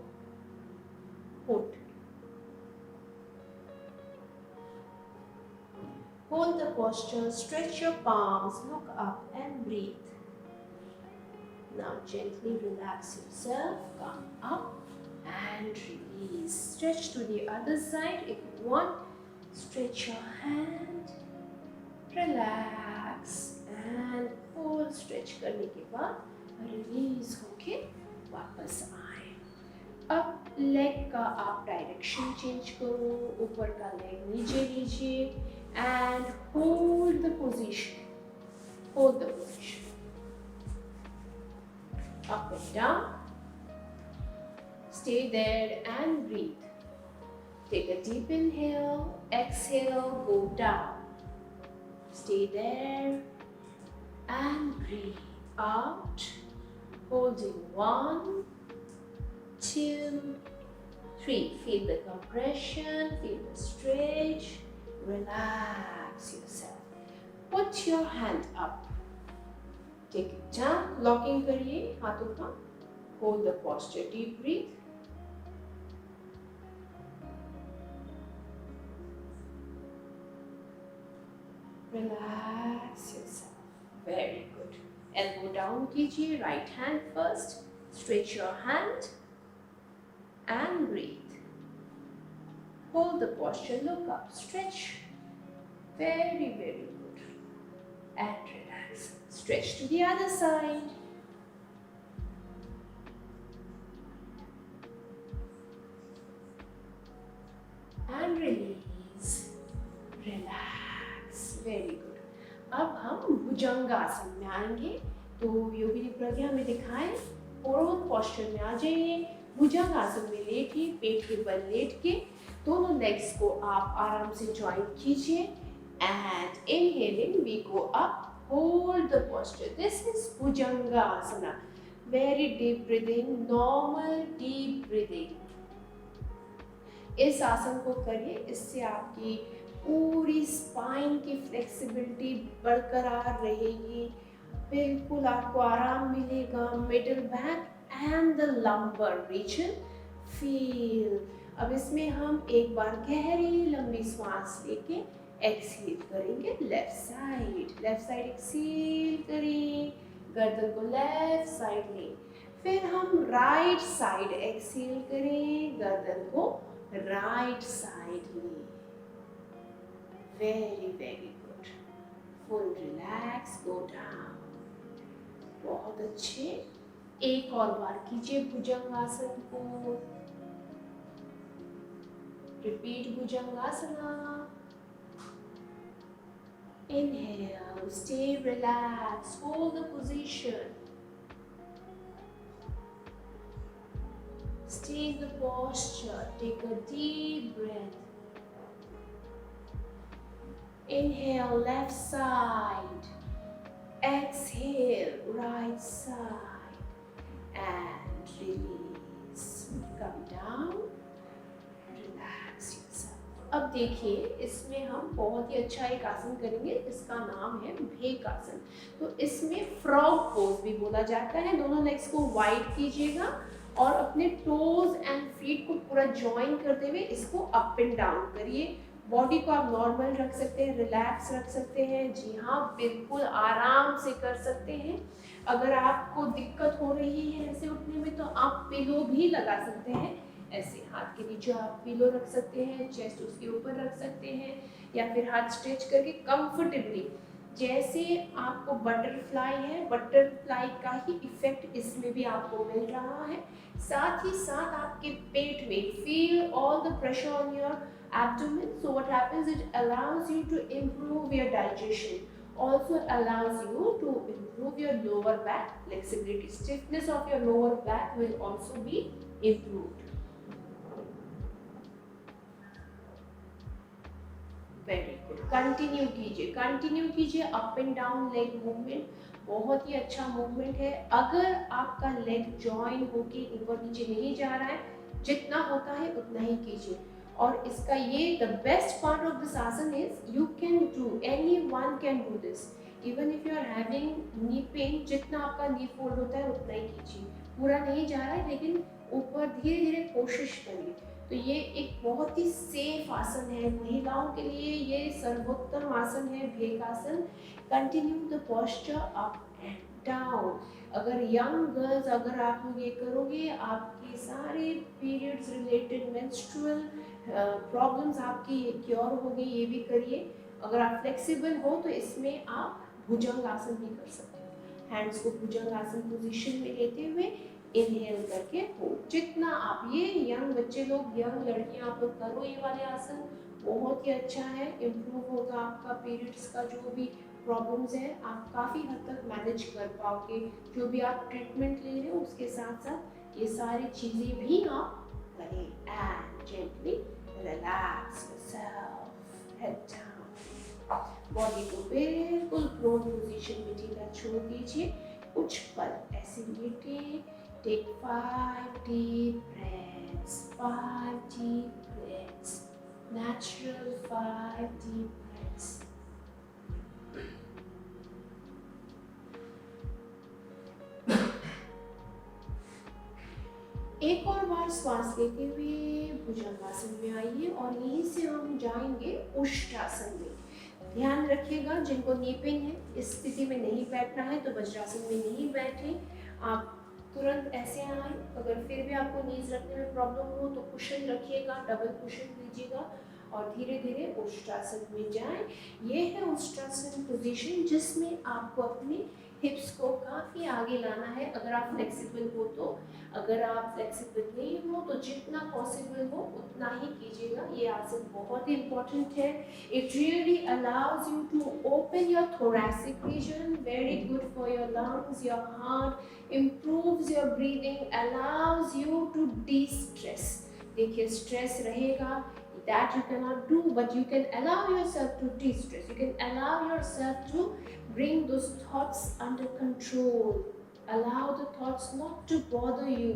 put. Hold the posture, stretch your palms, look up and breathe. Now gently relax yourself, come up and release. Stretch to the other side if you want. Stretch your hand, relax and full stretch करने के बाद release होके वापस आए। अब leg का आप direction change करो, ऊपर का लेग नीचे लीजिए and hold the position, hold the position, up and down, stay there and breathe. Take a deep inhale, exhale, go down, stay there and breathe out, holding 1, 2, 3. Feel the compression, feel the stretch, relax yourself. Put your hand up, take it down, locking करिए हाथों का, hold the posture, deep breathe. Relax yourself, very good. Elbow down कीजिए, right hand first, stretch your hand and breathe. Hold the posture, look up, stretch. Very, very good. And relax. Stretch to the other side. And release. Relax. Very good. अब हम भुजंगासन में आएंगे। तो योगिनी प्रज्ञा में दिखाएं, forward posture में आ जाइए। भुजंगासन में लेटिए, पेट के बल लेट के दोनों लेग्स को आप आराम से ज्वाइन कीजिए and inhaling we go up, hold the posture. This is Bhujangasana. Very deep breathing, normal deep breathing. इस आसन को करिए, इससे आपकी पूरी स्पाइन की फ्लेक्सिबिलिटी बरकरार रहेगी, बिल्कुल आपको आराम मिलेगा। Middle back and the lumbar region feel। अब इसमें हम एक बार गहरी लंबी सांस लेके एक्सहेल करेंगे। लेफ्ट साइड एक्सहेल करें, गर्दन को लेफ्ट साइड लें। फिर हम राइट साइड एक्सहेल करें, गर्दन को राइट साइड लें। Very very good, full relax, go down. बहुत अच्छे, एक और बार कीजिए भुजंगासन को। Repeat Bhujangasana. Inhale, stay relaxed, hold the position. Stay in the posture, take a deep breath. Inhale, left side. Exhale, right side. And release. Come down. Relax yourself. अब देखिए इसमें हम बहुत ही अच्छा एक आसन करेंगे, इसका नाम है भेक आसन। तो इसमें फ्रॉग पोज भी बोला जाता है। दोनों लेग्स को वाइड कीजिएगा और अपने टोज एंड फीट को पूरा जॉइन करते हुए इसको अप एंड डाउन करिए। बॉडी को आप नॉर्मल रख सकते हैं, रिलैक्स रख सकते हैं। जी हाँ, बिल्कुल आराम से कर सकते हैं। अगर आपको दिक्कत हो रही है ऐसे उठने में तो आप पिलो भी लगा सकते हैं। ऐसे हाथ के नीचे आप पिलो रख सकते हैं, चेस्ट उसके ऊपर रख सकते हैं, या फिर हाथ स्ट्रेच करके कंफर्टेबली, जैसे आपको बटरफ्लाई है, बटरफ्लाई का ही इफेक्ट इसमें भी आपको मिल रहा है। साथ ही साथ आपके पेट में feel all the pressure on your abdomen. So what happens, it allows you to improve your digestion, also allows you to improve your lower back flexibility. Stiffness of your lower back will also be improved. Very good, continue कीजिए up and down leg movement, बहुत ही अच्छा movement है। अगर आपका leg join होके ऊपर नीचे नहीं जा रहा है, जितना होता है उतना ही कीजिए। और इसका ये the best part of this asana is you can do, anyone can do this, even if you are having knee pain, जितना आपका नी फोल्ड होता है उतना ही कीजिए। पूरा नहीं जा रहा है लेकिन ऊपर धीरे धीरे कोशिश करिए। तो ये एक बहुत ही सेफ आसन है महिलाओं के लिए, ये सर्वोत्तम आसन है भेक आसन। Continue the posture up and down. अगर यंग गर्ल्स अगर आप लोग ये करोगे, आपके सारे पीरियड्स रिलेटेड मेंस्ट्रुअल प्रॉब्लम्स आपकी क्योर होगी। ये भी करिए। अगर आप फ्लेक्सिबल हो तो इसमें आप भुजंग आसन भी कर सकते हो। हैंड्स को भुजंग आसन पोजीशन में लेते हुए इनहेल करके हो। जितना आप ये यंग बच्चे लोग, यंग लड़कियां आप लोग करो ये वाले आसन, बहुत ही अच्छा है। इम्प्रूव होगा आपका पीरियड्स का जो भी प्रॉब्लम्स है, आप काफ़ी हद तक मैनेज कर पाओगे। जो भी आप ट्रीटमेंट ले रहे हो उसके साथ साथ ये सारी चीज़ें भी आप करें। And gently relax yourself, head down, body को बिल्कुल प्रोन पोजीशन में ढीला छोड़ दीजिए। कुछ पल ऐसे लेटे। Take 5 deep breaths, 5 deep breaths, natural 5 deep breaths. एक और बार श्वास लेते हुए भुजंगासन में आइए और यहीं से हम जाएंगे उष्टासन में। ध्यान रखिएगा जिनको नी पेन है इस स्थिति में नहीं बैठना है तो वज्रासन में नहीं बैठे, आप तुरंत ऐसे आए। अगर फिर भी आपको नीज रखने में प्रॉब्लम हो तो कुशन रखिएगा, डबल कुशन लीजिएगा और धीरे धीरे उष्ट्रासन में जाएं। ये है उष्ट्रासन पोजीशन जिसमें आपको अपने हिप्स को काफ़ी आगे लाना है अगर आप फ्लेक्सिबल हो तो। अगर आप फ्लेक्सिबल नहीं हो तो जितना पॉसिबल हो उतना ही कीजिएगा। ये आसन बहुत ही इम्पोर्टेंट है। It really allows you to open your thoracic region, very good for your lungs, your heart, improves your breathing, allows you to de-stress. देखिए स्ट्रेस रहेगा, that you cannot do, but you can allow yourself to de-stress. You can allow yourself to bring those thoughts under control. Allow the thoughts not to bother you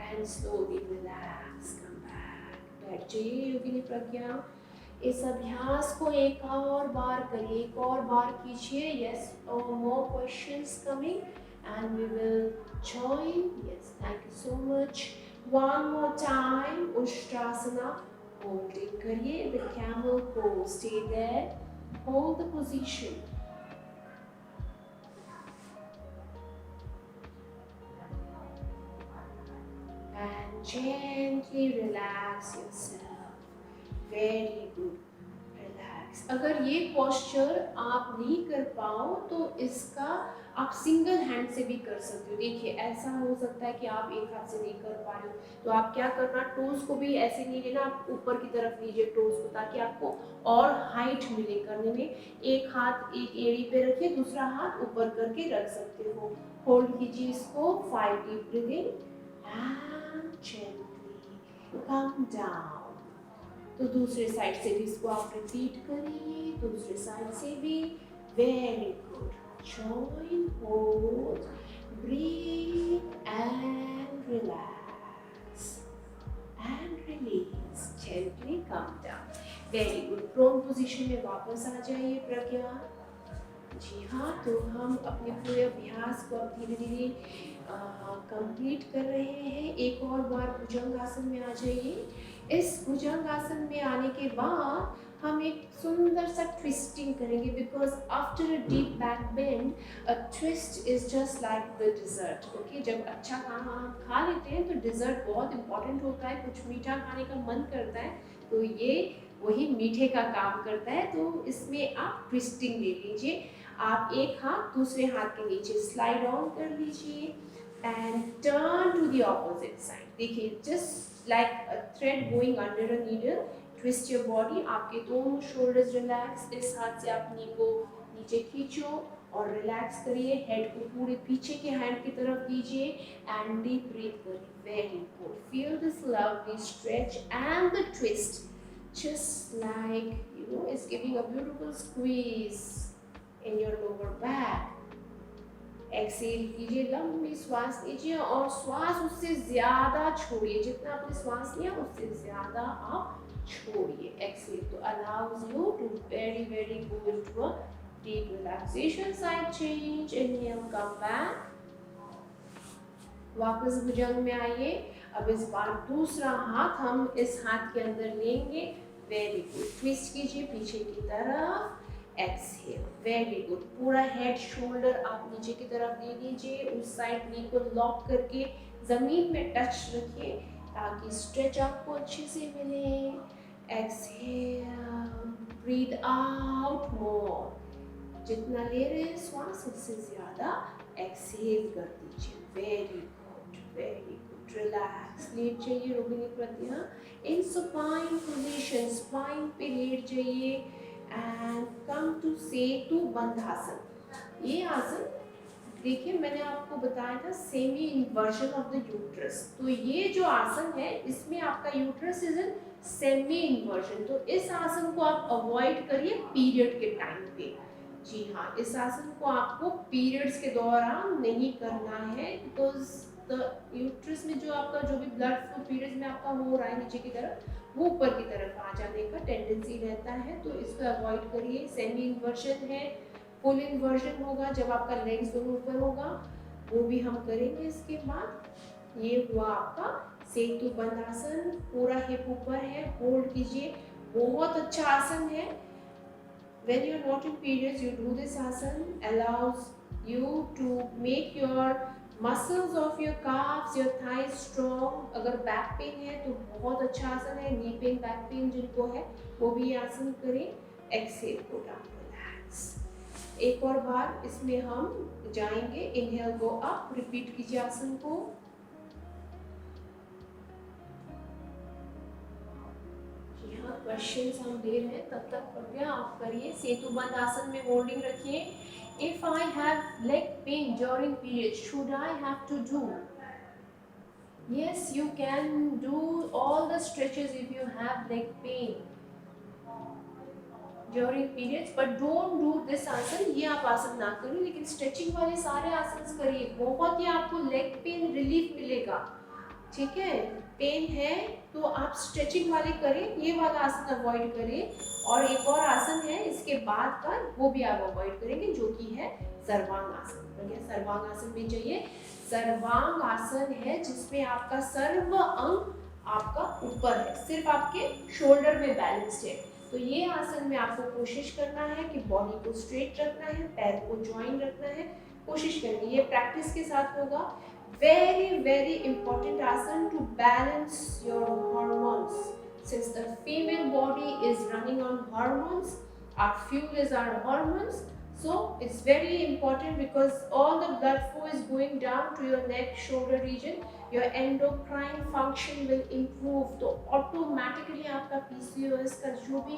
and slowly relax. Come back. बैठ जाइए योगिनी प्रज्ञा। इस अभ्यास को एक और बार करिए, एक और बार कीजिए। Yes, more questions coming and we will join. Yes, thank you so much. One more time, Ushtrasana. Holding करिए, the camel pose. Stay there. Hold the position. And gently relax yourself. Very good. Relax. अगर ये posture आप नहीं कर पाओ तो इसका आप सिंगल हैंड से भी कर सकते हो। देखिए ऐसा हो सकता है कि आप एक हाथ से नहीं कर पा रहे हो तो आप क्या करना, टोज को भी ऐसे नहीं लेना, आप ऊपर की तरफ लीजिए टोज को ताकि आपको और हाइट मिले करने में। एक हाथ एक एड़ी पे रखिए, दूसरा हाथ ऊपर करके रख सकते हो। होल्ड कीजिए इसको। 5 deep breathing and gently come down. तो दूसरे साइड से भी इसको आप रिपीट करिए, दूसरे साइड से भी। Very good. Join, hold, breathe and relax and release. Gently come down. Very good. Prone position में वापस आ जाइए प्रज्ञा। जी हाँ, तो हम अपने पूरे अभ्यास को अब धीरे धीरे कंप्लीट कर रहे हैं। एक और बार भुजंग आसन में आ जाइए। इस भुजंग आसन में आने के बाद हम एक सुंदर सा ट्विस्टिंग करेंगे, because after a deep back bend a twist is just like the dessert. Okay, जब अच्छा खाना हम खा लेते हैं तो डिजर्ट बहुत इंपॉर्टेंट होता है। कुछ मीठा खाने का मन करता है तो ये वही मीठे का काम करता है। तो इसमें आप ट्विस्टिंग ले लीजिए। आप एक हाथ दूसरे हाथ के नीचे स्लाइड ऑन कर लीजिए and turn to the opposite side. देखिए, just like a thread going under a needle, twist your body. आपके दोनों शोल्डर्स रिलैक्स। इस हाथ से आप नी को नीचे खींचो और रिलैक्स करिए। हेड को पूरे पीछे के हैंड की तरफ दीजिए एंड डीप ब्रीथ करिए। Very good. Feel this lovely stretch and the twist, just like it's giving a beautiful squeeze in your lower back. Exhale कीजिए, लंबी श्वास लीजिए और श्वास उससे ज्यादा छोड़िए। जितना आपने श्वास लिया उससे ज्यादा आप छोड़िए। एक्सेल तो allows you to very go into a deep relaxation side change. Inhale, come back. वापस भुजंग में आइए। अब इस बार दूसरा हाथ हम इस हाथ के अंदर लेंगे। Very good. ट्विस्ट कीजिए पीछे की तरफ। एक्सहेल। Very good. पूरा हेड शोल्डर आप नीचे की तरफ ले लीजिए। उस साइड नी को लॉक करके जमीन में टच रखिए ताकि स्ट्रेच आपको अच्छे से मिले। Exhale, breathe out more. जितना ले रहे हैं श्वास उससे ज्यादा एक्सहेल कर दीजिए। Very good, very good. Relax. लेट जाइए रोगिणी प्रत्याहार इन सुपाइन पोजीशन। स्पाइन पे लेट जाइए एंड कम टू सेतु बंधासन। ये आसन देखिए, मैंने आपको बताया था semi inversion of the uterus. तो ये जो आसन है इसमें आपका uterus is in semi inversion. तो इस आसन को आप अवॉइड करिए पीरियड के टाइम पे। जी हाँ, इस आसन को आपको पीरियड्स के दौरान नहीं करना है, बिकॉज द यूट्रस में जो आपका जो भी ब्लड फ्लो पीरियड्स में आपका हो रहा है नीचे की तरफ, वो ऊपर की तरफ आ जाने का टेंडेंसी रहता है। तो इसको अवॉइड करिए। सेमी इन्वर्जन है। फुल इन्वर्जन होगा जब आपका लेग्स दोनों ऊपर होगा, वो भी हम करेंगे इसके बाद। ये हुआ आपका सेतु बंध आसन। पूरा हिप ऊपर है, होल्ड कीजिए। बहुत अच्छा आसन है। When you're not in periods, you do this asana, allows you to make your muscles of your calves, your thighs strong. अगर बैक पेन है तो बहुत अच्छा आसन है। नी पेन, बैक पेन जिनको है वो भी ये आसन करें। एक्सेल को डाउन, रिलैक्स। एक और बार इसमें हम जाएंगे। इनहेल गो अप, रिपीट कीजिए आसन को। क्वेश्चंस हम दे रहे हैं तब तक प्रज्ञा आप करिए। सेतु बंध आसन में होल्डिंग रखिए। If I have leg pain during period, should I have to do? Yes, you can do all the stretches if you have leg pain during periods, but don't do this आसन। ये आप आसन ना करिए, लेकिन stretching वाले सारे आसन करिए। बहुत ही आपको लेग पेन रिलीफ मिलेगा। ठीक है, पेन है तो आप स्ट्रेचिंग वाले करें, ये वाला आसन अवॉइड करें। और एक और आसन है इसके बाद का, वो भी आप अवॉइड करेंगे, जो कि है सर्वांग आसन। सर्वांग आसन में चाहिए। सर्वांग आसन है जिसमें आपका सर्व अंग आपका ऊपर है, सिर्फ आपके शोल्डर में बैलेंस्ड है। तो ये आसन में आपको कोशिश करना है कि बॉडी को स्ट्रेट रखना है, पैर को ज्वाइन रखना है, कोशिश करनी है। ये प्रैक्टिस के साथ होगा। Very important asana to balance your hormones. Since the female body is running on hormones, our fuel is our hormones. So it's very important because all the blood flow is going down to your neck, shoulder region. Your endocrine function will improve. तो automatically आपका PCOS का जो भी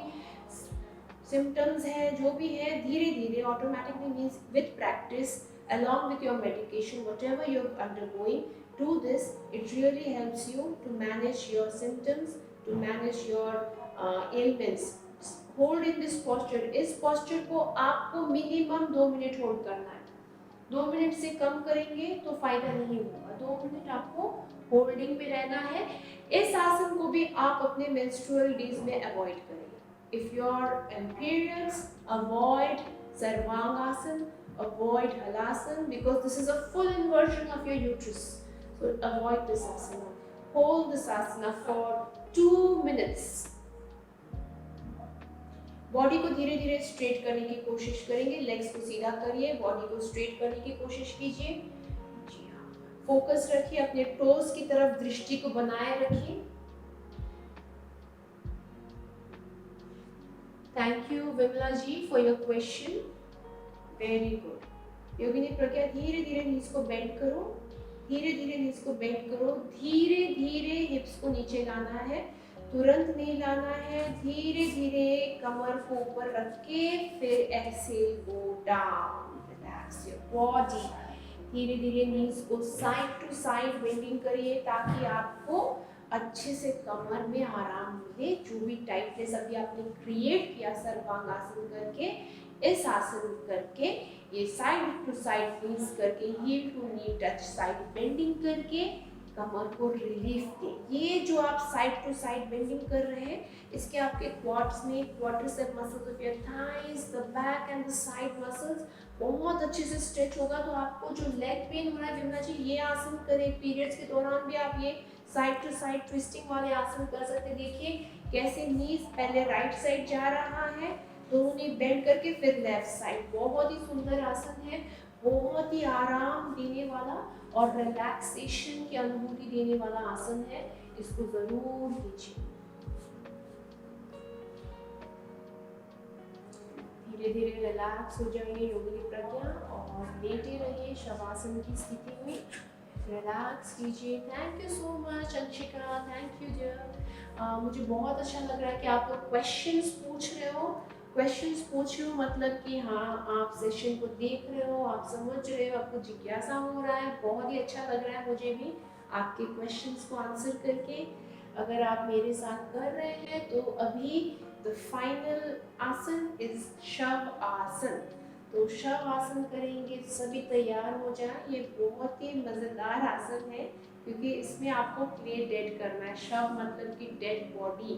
symptoms है, जो भी है, धीरे धीरे automatically means with practice, along with your medication, whatever you're undergoing, do this. It really helps you to manage your symptoms, to manage your ailments. Hold in this posture. इस posture को आपको minimum 2 minute hold करना है। 2 minute से कम करेंगे तो फायदा नहीं होगा। 2 मिनट आपको होल्डिंग में रहना है। इस आसन को भी आप अपने मेंस्ट्रुअल डेज में अवॉइड करेंगे। If you're in periods, avoid Sarvangasana, avoid Halasana, because this is a full inversion of your uterus. So avoid this asana. Hold this asana for 2 minutes. Body को धीरे धीरे स्ट्रेट करने की कोशिश करेंगे, legs को सीधा करिए, बॉडी को स्ट्रेट करने की कोशिश कीजिए। जी हाँ, फोकस रखिए, अपने टोस की तरफ दृष्टि को बनाए रखिए। Thank you Vimla ji for your question, very good. Yogini Pragya, धीरे धीरे नीज को बेंड करो, धीरे धीरे नीज को बेंड करो, धीरे धीरे हिप्स को नीचे लाना है, तुरंत नहीं लाना है, धीरे धीरे कमर को ऊपर रख के फिर ऐसे go down, relax your body. धीरे धीरे नीज को साइड टू साइड बेंडिंग करिए ताकि आपको अच्छे से कमर में आराम मिले। जो भी टाइटनेस अभी आपने क्रिएट किया सर्वांगासन करके, इस आसन करके, ये साइड टू साइड नीज करके, heel to knee touch side bending करके कमर को रिलीफ दे। ये जो आप साइड टू साइड बेंडिंग कर रहे हैं, इसके आपके क्वाड्स में, quadricep muscles of your thighs, the back and the side muscles बहुत अच्छे से स्ट्रेच होगा। तो आपको जो लेग पेन हो रहा है विमला जी, ये आसन करें। पीरियड्स के दौरान भी आप ये साइड टू साइड ट्विस्टिंग वाले आसन कर सकते हैं। देखिए कैसे नीज पहले राइट साइड जा रहा है, दोनों नी बेंड करके फिर लेफ्ट साइड। बहुत ही सुंदर आसन है, बहुत ही आराम देने वाला और रिलैक्सेशन की अनुभूति देने वाला आसन है। इसको जरूर कीजिए। धीरे धीरे रिलैक्स हो जाइए योगिनी प्रज्ञा और लेटे रहिए शवासन की स्थिति में। रिलैक्स कीजिए। Thank you so much Anshika, thank you dear. मुझे बहुत अच्छा लग रहा है कि आप लोग क्वेश्चंस पूछ रहे हो। क्वेश्चंस पूछ रहे हो मतलब कि हाँ, आप सेशन को देख रहे हो, आप समझ रहे हो, आपको जिज्ञासा हो रहा है। बहुत ही अच्छा लग रहा है मुझे भी आपके क्वेश्चंस को आंसर करके। अगर आप मेरे साथ कर रहे हैं तो अभी द फाइनल आसन इज शव आसन। तो शव आसन करेंगे, सभी तैयार हो जाए। ये बहुत ही मज़ेदार आसन है क्योंकि इसमें आपको प्ले डेड करना है। शव मतलब कि डेड बॉडी,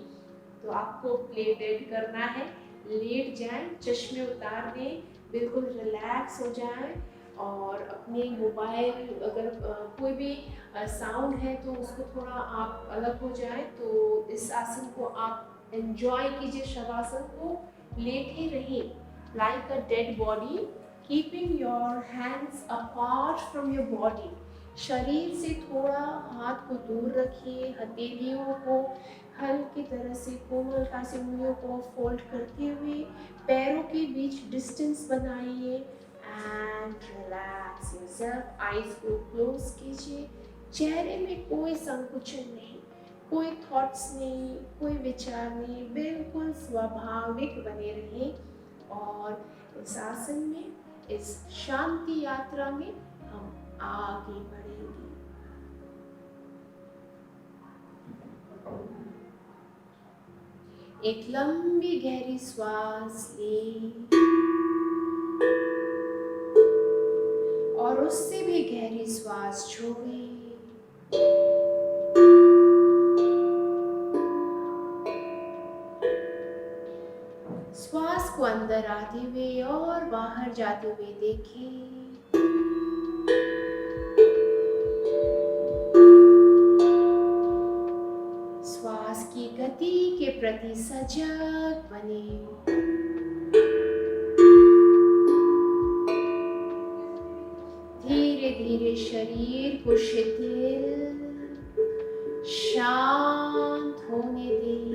तो आपको प्ले डेड करना है। लेट जाएं, चश्मे उतार दें, बिल्कुल रिलैक्स हो जाएं और अपने मोबाइल अगर कोई भी साउंड है तो उसको थोड़ा आप अलग हो जाए। तो इस आसन को आप एंजॉय कीजिए। शवासन को लेटे रहें like a dead body, keeping your hands apart from your body. शरीर से थोड़ा हाथ को दूर रखिए, हथेलियों को हल्की तरह से कोमलता से उंगलियों को फोल्ड करते हुए पैरों के बीच डिस्टेंस बनाइए एंड रिलैक्स योरसेल्फ। आईज को क्लोज कीजिए। चेहरे में कोई संकुचन नहीं, कोई थॉट्स नहीं, कोई विचार नहीं, बिल्कुल स्वाभाविक बने रहें और इस आसन में, इस शांति यात्रा में हम आगे बढ़ेंगे। एक लंबी गहरी श्वास ले और उससे भी गहरी श्वास छोड़े। श्वास को अंदर आते हुए और बाहर जाते हुए देखें। श्वास की गति के प्रति सजग बने। धीरे धीरे शरीर को शिथिल शांत होने दें।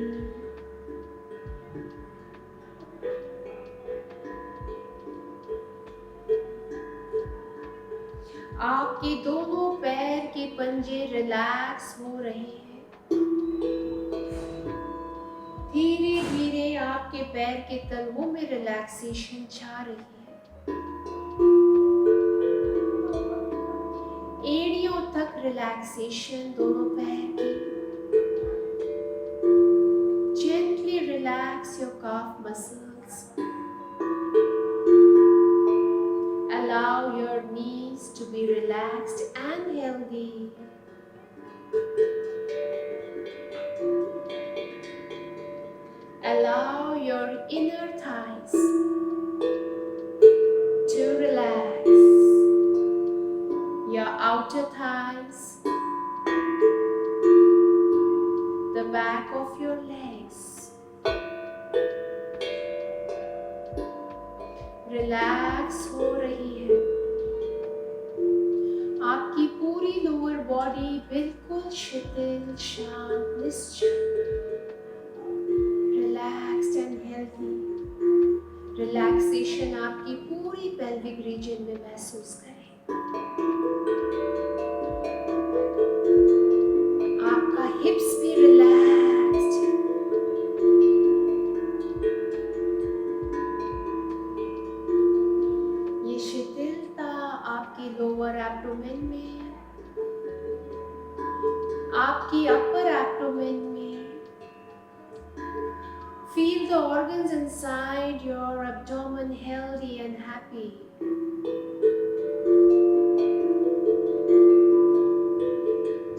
आपके दोनों पैर के पंजे रिलैक्स हो रहे हैं। धीरे धीरे आपके पैर के तलवों में रिलैक्सेशन छा रही है। एड़ियों तक रिलैक्सेशन दोनों पैर की। Gently relax your calf muscles. Allow your knees to be relaxed and healthy. Allow your inner thighs to relax, your outer thighs, the back of your legs. Relax हो रही है, आपकी पूरी लोअर बॉडी बिल्कुल शिथिल, शांत, निश्चल, रिलैक्स्ड एंड हेल्दी। रिलैक्सेशन आपकी पूरी पेल्विक रीजन में महसूस करें। आपका हिप्स भी रिलैक्स्ड, ये शिथिलता आपकी लोअर एब्डोमेन में, आपकी अपर एब्डोमेन में। Feel the organs inside your abdomen healthy and happy.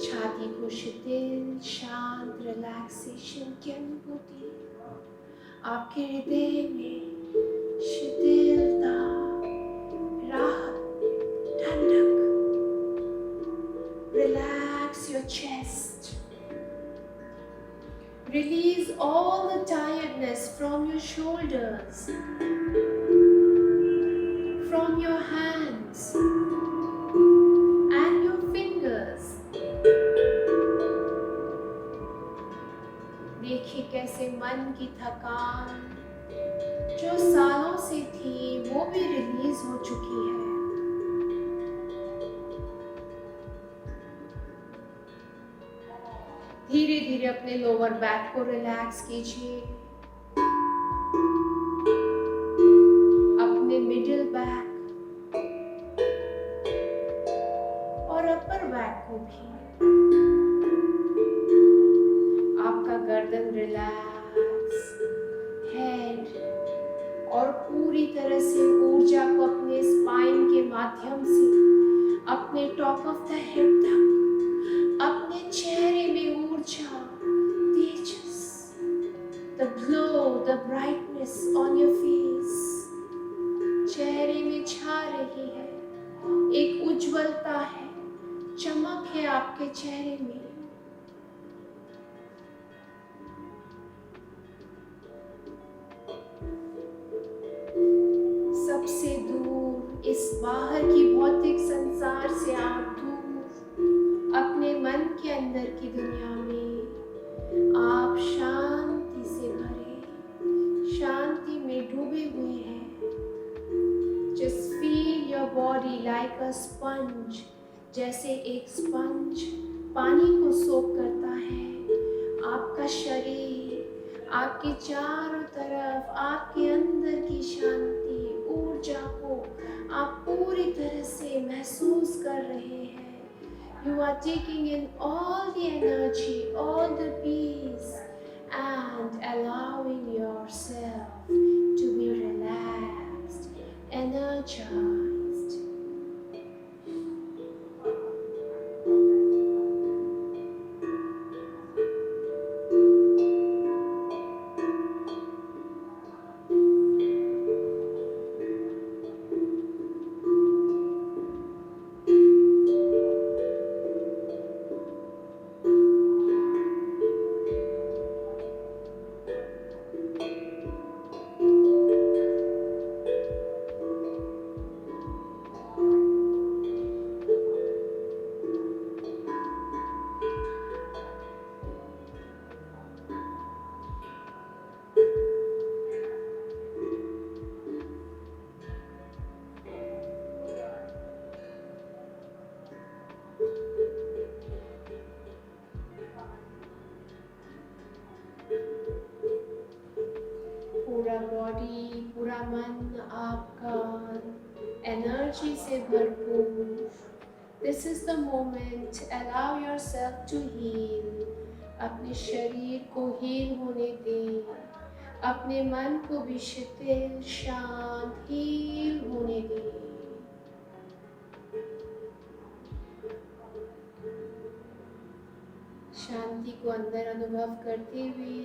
छाती को शिथिल, शांत, रिलैक्सेशन की अनुभूति। आपके हृदय में शिथिलता, राहत, ठंडक। Relax your chest. Release all the tiredness from your shoulders, from your hands and your fingers. देखिए कैसे मन की थकान जो सालों से थी वो भी रिलीज हो चुकी है। धीरे धीरे अपने लोअर बैक को रिलैक्स कीजिए, अपने मिडिल बैक और अपर बैक को भी। आपका गर्दन रिलैक्स, हेड और पूरी तरह से ऊर्जा को अपने स्पाइन के माध्यम से अपने टॉप ऑफ द हेड तक, अपने चेहरे में ऊर्जा, तेजस, the glow, the brightness on your face, चेहरे में छा रही है, एक उज्ज्वलता है, चमक है आपके चेहरे में। सबसे दूर, इस बाहर की भौतिक संसार से आप दूर, अपने मन के अंदर की दुनिया में आप शांति से भरे, शांति में डूबे हुए हैं। Just feel your body like a sponge, जैसे एक स्पंज पानी को सोख करता है। आपका शरीर, आपके चारों तरफ, आपके अंदर की शांति, ऊर्जा को आप पूरी तरह से महसूस कर रहे हैं। You are taking in all the energy, all the peace, and allowing yourself to be relaxed, energized. पूरा बॉडी, पूरा मन आपका एनर्जी से भरपूर। This is the moment, allow yourself to heal. अपने शरीर को हील होने दें, अपने मन को भी शिथिल, शांत, हील होने दें। शांति को अंदर अनुभव करते हुए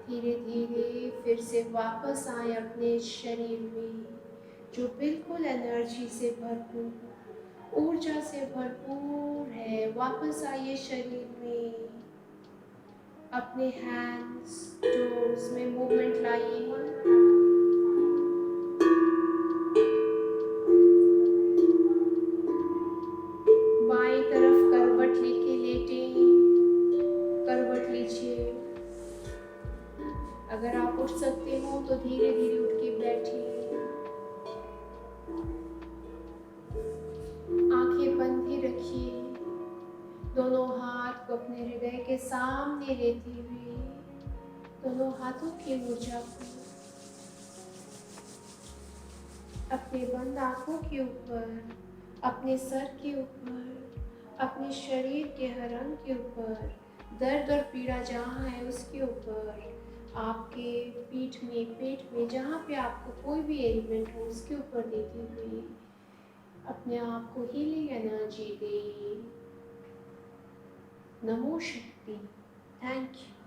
धीरे धीरे फिर से वापस आए अपने शरीर में, जो बिल्कुल एनर्जी से भरपूर, ऊर्जा से भरपूर है। वापस आइए शरीर में, अपने हैंड्स टोज में मूवमेंट लाइए। बाईं तरफ करवट लेके लेटे, करवट लीजिए। अगर आप उठ सकते हो तो धीरे धीरे उठ के बैठिए। आंखें बंद ही रखिए, दोनों हाथ को अपने हृदय के सामने लेते हुए, दोनों हाथों की ऊर्जा को अपने बंद आंखों के ऊपर, अपने सर के ऊपर, अपने शरीर के हर अंग के ऊपर, दर्द और पीड़ा जहाँ है उसके ऊपर, आपके पीठ में, पेट में, जहाँ पे आपको कोई भी एलिमेंट हो उसके ऊपर देते हुए अपने आप को हीलिंग एनर्जी दें। नमो शक्ति। Thank you.